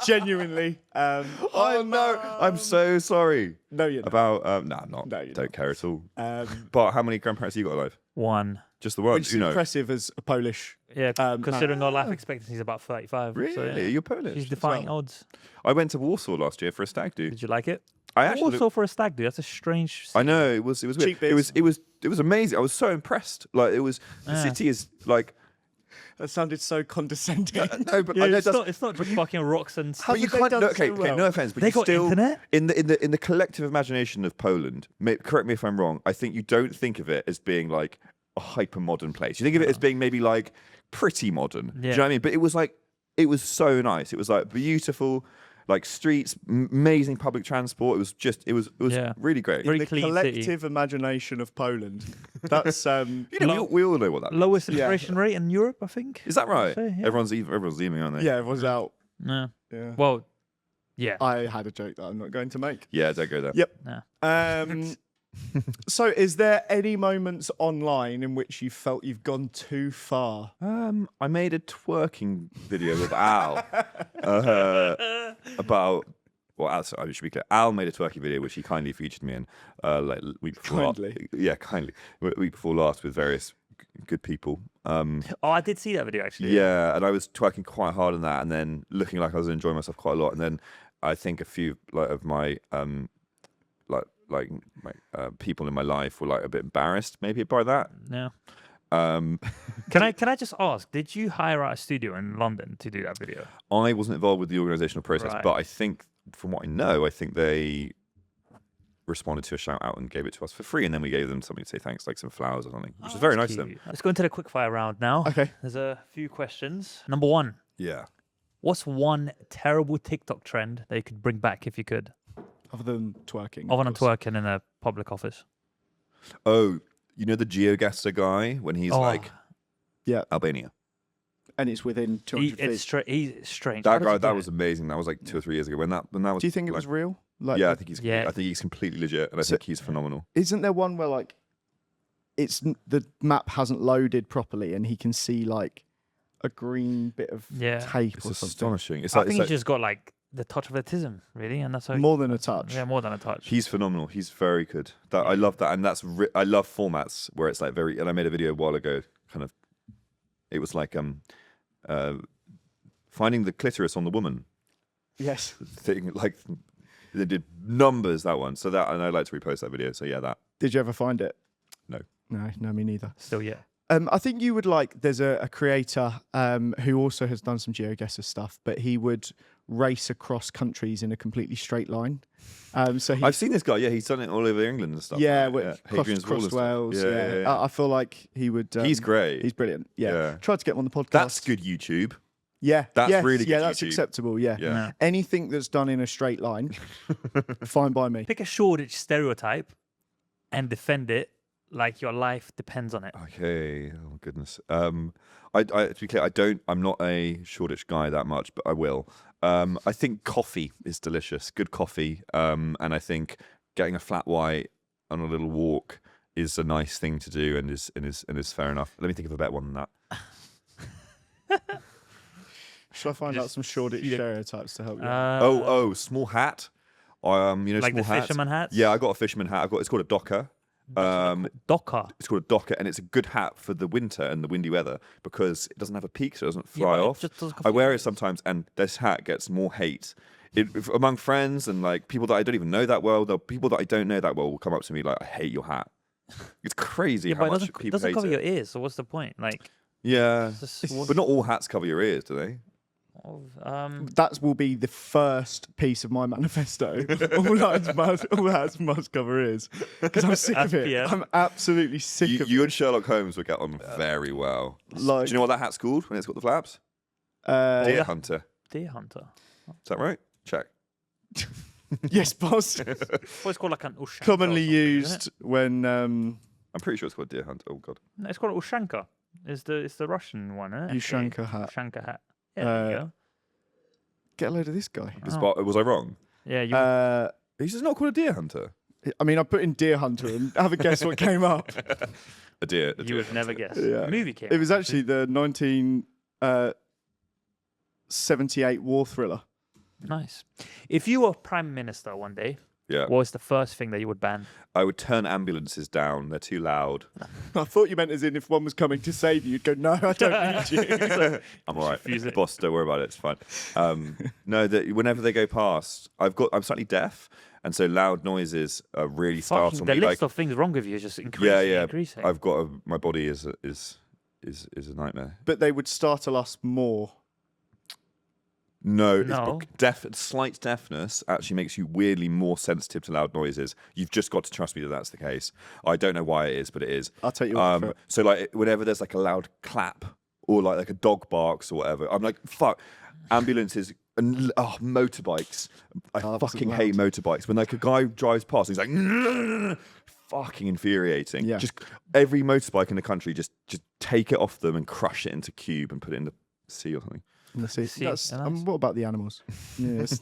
Genuinely. Oh no! I'm so sorry. No, you're not. About no, I'm not. No, you don't care at all. But how many grandparents have you got alive? 1. Just the one. Which is impressive as a Polish. Yeah, considering our life expectancy is about 35. Really? So, You're Polish. She's defying odds. I went to Warsaw last year for a stag do. Did you like it? Warsaw for a stag do. That's a strange. I know it was weird. Cheap It was amazing. I was so impressed. Like it was the city is like. That sounded so condescending. No, but it's not just fucking rocks and. But you can't. Okay, no offense, but they got still internet in the collective imagination of Poland. Correct me if I'm wrong. I think you don't think of it as being like a hyper modern place. You think of it as being maybe like pretty modern. Do you know what I mean? But it was so nice. It was like beautiful, like streets, amazing public transport. It was really great. Very the clean collective city. imagination of Poland. That's we all know what that lowest immigration rate in Europe, I think. is. That right? So, yeah. Everyone's leaving, aren't they? Yeah, everyone's out. No. Yeah. Well, yeah. I had a joke that I'm not going to make. Yeah, don't go there. Yep. No. So, is there any moments online in which you felt you've gone too far? I made a twerking video with Al about. Well, I should be clear. Al made a twerking video which he kindly featured me in, like week before. Kindly. Kindly. Week before last with various good people. I did see that video actually. Yeah, and I was twerking quite hard on that, and then looking like I was enjoying myself quite a lot, and then I think a few of my people in my life were like a bit embarrassed maybe by that. Yeah. Can I just ask? Did you hire out a studio in London to do that video? I wasn't involved with the organisational process, Right. but I think, from what I know, I think they responded to a shout out and gave it to us for free, and then we gave them something to say thanks, like some flowers or something, which is very nice of them. Let's go into the quickfire round now. Okay. There's a few questions. Number 1. Yeah. What's one terrible TikTok trend that you could bring back if you could? Other than twerking. Other than twerking in a public office. Oh, you know the GeoGuessr guy when he's like, yeah, Albania. And it's within 200 feet. He's strange. That guy, that was amazing. That was like 2 or 3 years ago. When that was. Do you think it was real? Like, yeah, I think he's completely legit, and I think he's phenomenal. Isn't there one where like the map hasn't loaded properly, and he can see like a green bit of tape It's or something? astonishing. I think he's just got like the touch of autism, really, and that's more than a touch. Yeah, more than a touch. He's phenomenal. He's very good. I love that, and I love formats where it's like very. And I made a video a while ago. Kind of, it was like finding the clitoris on the woman. Yes. Thing like. They did numbers, that one. So that, and I'd like to repost that video. So yeah, that. Did you ever find it? No. No, me neither. Still yet. I think you would like. There's a creator who also has done some GeoGuessr stuff, but he would race across countries in a completely straight line. So I've seen this guy. Yeah, he's done it all over England and stuff. Yeah, right? across Wales. Yeah. I feel like he would. He's great. He's brilliant. Yeah. Tried to get him on the podcast. That's good YouTube. Yeah, that's really good. Yeah, that's YouTube. acceptable. Yeah. Anything that's done in a straight line, fine by me. Pick a Shoreditch stereotype and defend it like your life depends on it. Okay. Oh goodness. To be clear, I'm not a Shoreditch guy that much, but I will. I think coffee is delicious. Good coffee. And I think getting a flat white on a little walk is a nice thing to do, and is fair enough. Let me think of a better one than that. Should I find out some Shoreditch stereotypes to help you? Small hat. You know, like small the hats? fisherman hats. Yeah, I got a fisherman hat. It's called a docker. Docker. It's called a docker, and it's a good hat for the winter and the windy weather because it doesn't have a peak, so it doesn't fly off. I wear it sometimes, and this hat gets more hate among friends and like people that I don't even know that well. The people that I don't know that well will come up to me like, "I hate your hat." It's crazy how much people hate it. It doesn't cover your ears, so what's the point? Like, yeah, but not all hats cover your ears, do they? That will be the first piece of my manifesto. all hats must cover ears because I'm sick of it. I'm absolutely sick of it. You and Sherlock Holmes will get on very well. Do you know what that hat's called when it's got the flaps? Deer hunter. Deer hunter. Is that right? Check. Yes, boss. It's called like an ushanka. Commonly used when. I'm pretty sure it's called deer hunter. Oh god. No, it's called ushanka. It's the Russian one, isn't it? Ushanka hat. Ushanka hat. Yeah, there you go. Get a load of this guy. Was I wrong? Yeah, He's just not called a deer hunter. I mean, I put in deer hunter and have a guess what came up. A deer. You would never guess. Yeah. A movie came. It was actually the 1978 war thriller. Nice. If you were prime minister one day, what was the first thing that you would ban? I would turn ambulances down. They're too loud. I thought you meant as in if one was coming to save you, you'd go, no, I don't need you. I'm all right. Boss, don't worry about it. It's fine. No, whenever they go past, I'm slightly deaf, and so loud noises really startle me. The list of things wrong with you is just increasing. Increasing. I've got my body is a nightmare. But they would startle us more. No. Slight deafness actually makes you weirdly more sensitive to loud noises. You've just got to trust me that that's the case. I don't know why it is, but it is. I'll take you on for it. So like whenever there's like a loud clap or like a dog barks or whatever, I'm like, fuck. Ambulances and motorbikes. I fucking hate motorbikes. When like a guy drives past, he's like, fucking infuriating. Yeah. Just every motorbike in the country, just take it off them and crush it into cube and put it in the sea or something. What about the animals? Yes.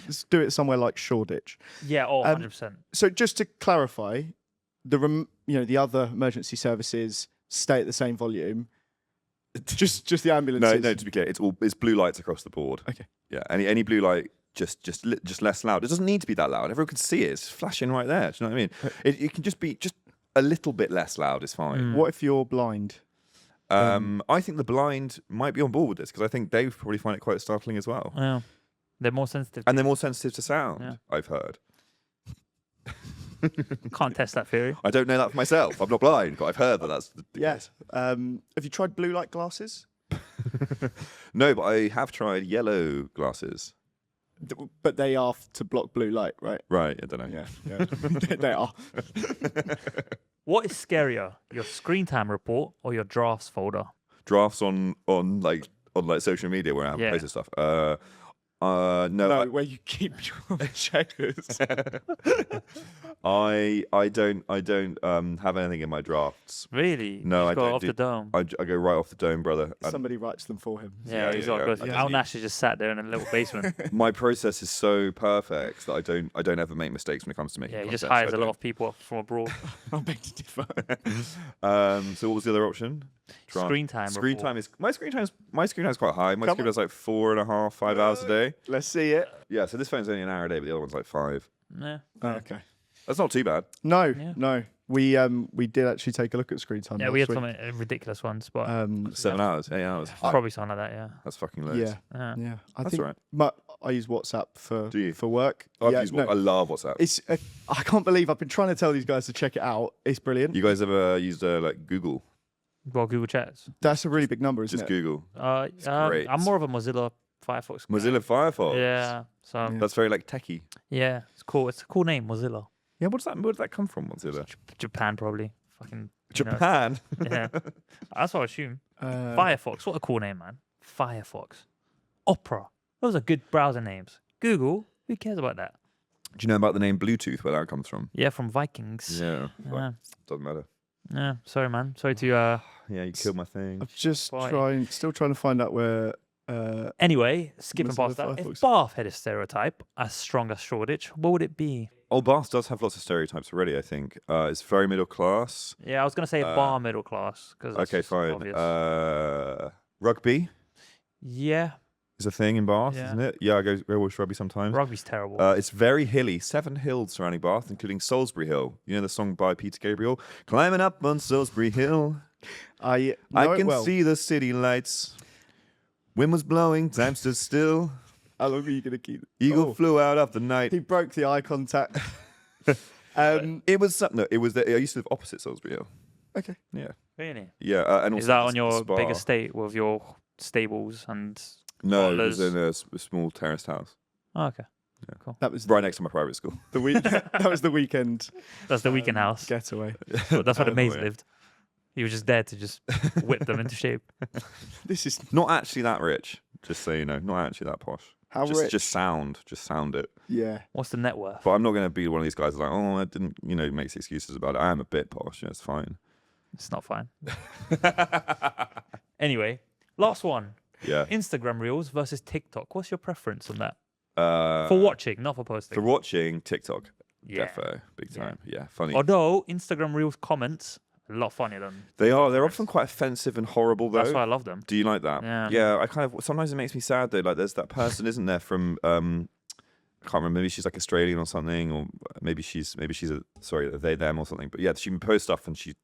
Let's do it somewhere like Shoreditch. Yeah, 100%. So just to clarify, the other emergency services stay at the same volume. Just the ambulances. No. To be clear, it's blue lights across the board. Okay. Yeah. Any blue light, just less loud. It doesn't need to be that loud. Everyone can see it. It's flashing right there. Do you know what I mean? It can just be just a little bit less loud. Is fine. What if you're blind? I think the blind might be on board with this because I think they would probably find it quite startling as well. Yeah, they're more sensitive. And they're more sensitive to sound, Yeah. I've heard. Can't test that theory. I don't know that for myself. I'm not blind, but I've heard that that's the Yes. Have you tried blue light glasses? No, but I have tried yellow glasses. But they are to block blue light, right? Right, I don't know. Yeah. They are. What is scarier, your screen time report or your drafts folder? Drafts on social media where I have posted stuff. No, where you keep your checkers. I don't have anything in my drafts. Really? No, I go don't. Off the dome. I go right off the dome, brother. Somebody writes them for him. Yeah, he's got good. Al-Nash is just sat there in a little basement. My process is so perfect that I don't ever make mistakes when it comes to making. Yeah, he just hires a lot of people from abroad. I beg to differ. So what was the other option? Screen time. My screen time is quite high. My screen time is like 4.5, 5 hours a day. Let's see it. Yeah, so this phone's only an hour a day, but the other one's like 5. Yeah. Okay. That's not too bad. No. We did actually take a look at screen time. Yeah, we had some ridiculous ones, but 7 hours, 8 hours. probably something like that. Yeah. That's fucking loads. Yeah. I That's think all right. I use WhatsApp Do you? for work. I love WhatsApp. It's I can't believe I've been trying to tell these guys to check it out. It's brilliant. You guys ever used like Google? Well, Google Chats. That's a really big number, isn't Just it? Google. Great. I'm more of a Mozilla Firefox guy. Mozilla Firefox. Yeah. So That's very like techie. yeah, it's cool. It's a cool name, Mozilla. Yeah, where does that come from, Mozilla? Japan probably. Fucking Japan. Yeah, that's what I assume. Firefox, what a cool name, man. Firefox, Opera. Those are good browser names. Google, who cares about that? Do you know about the name Bluetooth? Where that comes from? Yeah, from Vikings. Yeah. Doesn't matter. Yeah, sorry, man. Sorry to. Yeah, you killed my thing. I'm just still trying to find out where. Anyway, skipping Mozilla past that, Firefox. if Bath had a stereotype as strong as Shoreditch, what would it be? Oh, Bath does have lots of stereotypes already, I think. It's very middle class. Yeah, I was going to say bar middle class. Okay, fine. Obvious. Rugby Yeah, is a thing in Bath, Yeah. isn't it? Yeah, I go watch rugby sometimes. rugby's terrible. It's very hilly. 7 hills surrounding Bath, including Salisbury Hill. You know the song by Peter Gabriel? Climbing up on Salisbury Hill. I can see the city lights. Wind was blowing, time stood still. How long are you gonna keep? Eagle flew out of the night. He broke the eye contact. It was something. No, it was. I used to live opposite Salisbury Hill. Okay. Yeah. Really? Yeah. And also Is that on your spa. big estate with your stables and? No, it was butlers? in a small terraced house. Oh, okay. Yeah. Cool. That was right next to my private school. That was the weekend. That's the weekend house. Getaway. That's where the maze lived. He was just there to just whip them into shape. This is not actually that rich. Just so you know, not actually that posh. How just, rich? Just sound it. Yeah. What's the net worth? But I'm not going to be one of these guys like, oh, I didn't, makes excuses about it. I am a bit posh. Yeah, it's fine. It's not fine. Anyway, last one. Yeah. Instagram Reels versus TikTok. What's your preference on that? For For watching, not for posting. For watching, TikTok. Yeah. Defo, big time. Yeah, funny. Although Instagram Reels comments a lot funnier than They're often quite offensive and horrible though. That's why I love them. Do you like that? Yeah. Yeah, I kind of sometimes it makes me sad though. Like there's that person, isn't there, from I can't remember, maybe she's like Australian or something, or maybe she's they them or something. But yeah, she can post stuff and she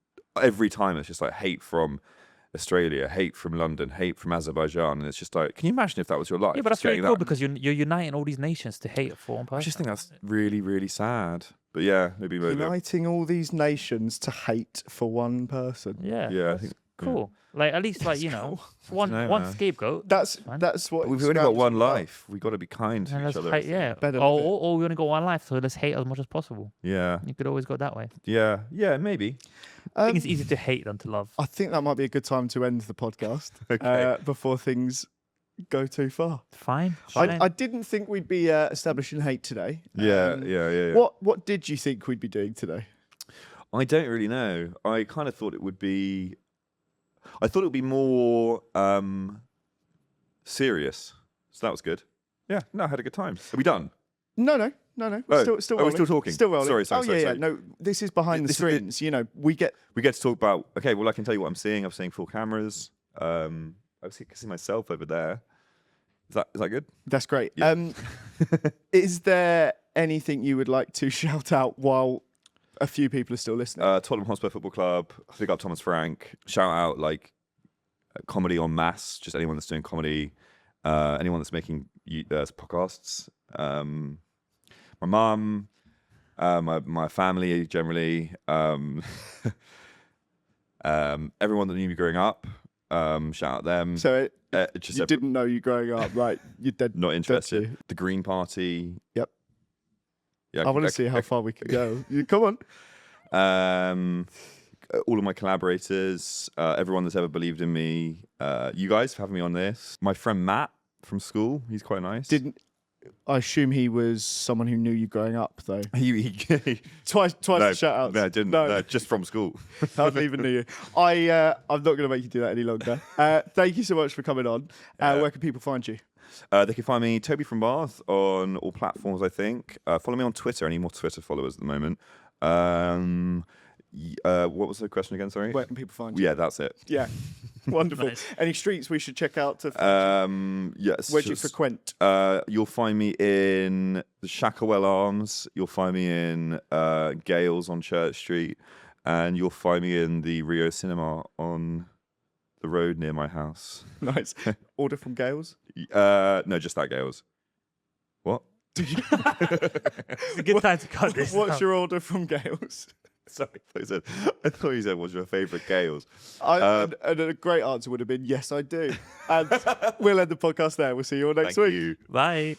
every time it's just like hate from Australia, hate from London, hate from Azerbaijan, and it's just like, can you imagine if that was your life? Yeah, but that's really cool because you're uniting all these nations to hate for one person. I just think that's really, really sad. But yeah, maybe uniting all these nations to hate for one person. Yeah, yeah, I think cool. Like at least one scapegoat. That's what we've only got one life. We've got to be kind to each other. Yeah, or we only got one life, so let's hate as much as possible. Yeah, you could always go that way. Yeah, maybe. I think it's easier to hate than to love. I think that might be a good time to end the podcast before things go too far. Fine. I didn't think we'd be establishing hate today. Yeah. What did you think we'd be doing today? I don't really know. I kind of thought it would be. I thought it would be more serious. So that was good. Yeah. No, I had a good time. Are we done? No. We're still rolling. We're still talking. Still rolling. Sorry. No, this is behind the screens. We get to talk about. Okay, well, I can tell you what I'm seeing. I'm seeing full cameras. I can see myself over there. Is that good? That's great. Yeah. Is there anything you would like to shout out while a few people are still listening? Tottenham Hotspur Football Club. Big up Thomas Frank. Shout out comedy en masse. Just anyone that's doing comedy. Anyone that's making podcasts. My mum. My family generally. Everyone that knew me growing up. Shout out them. So you didn't know you growing up, right? You're dead. Not interested. The Green Party. Yep. Yeah, I want to see how far we can go. Come on. All of my collaborators, everyone that's ever believed in me, you guys for having me on this. My friend Matt from school, he's quite nice. I assume he was someone who knew you growing up, though. He twice the shout outs. No, I didn't. No, just from school. Hardly even knew you. I'm not going to make you do that any longer. Thank you so much for coming on. Where can people find you? They can find me, TobyFromBath, on all platforms, I think. Follow me on Twitter. I need more Twitter followers at the moment. What was the question again? Sorry. Where can people find you? Yeah, that's it. Yeah. Wonderful. Nice. Any streets we should check out? Yes. Where do you frequent? You'll find me in the Shacklewell Arms. You'll find me in Gales on Church Street. And you'll find me in the Rio Cinema on the road near my house. Nice. Order from Gales? No, just that Gales. What? It's a good time to cut this. What's your order from Gales? Sorry, I thought you said, what's your favourite Gales? And a great answer would have been, yes, I do. And we'll end the podcast there. We'll see you all next week. You. Bye.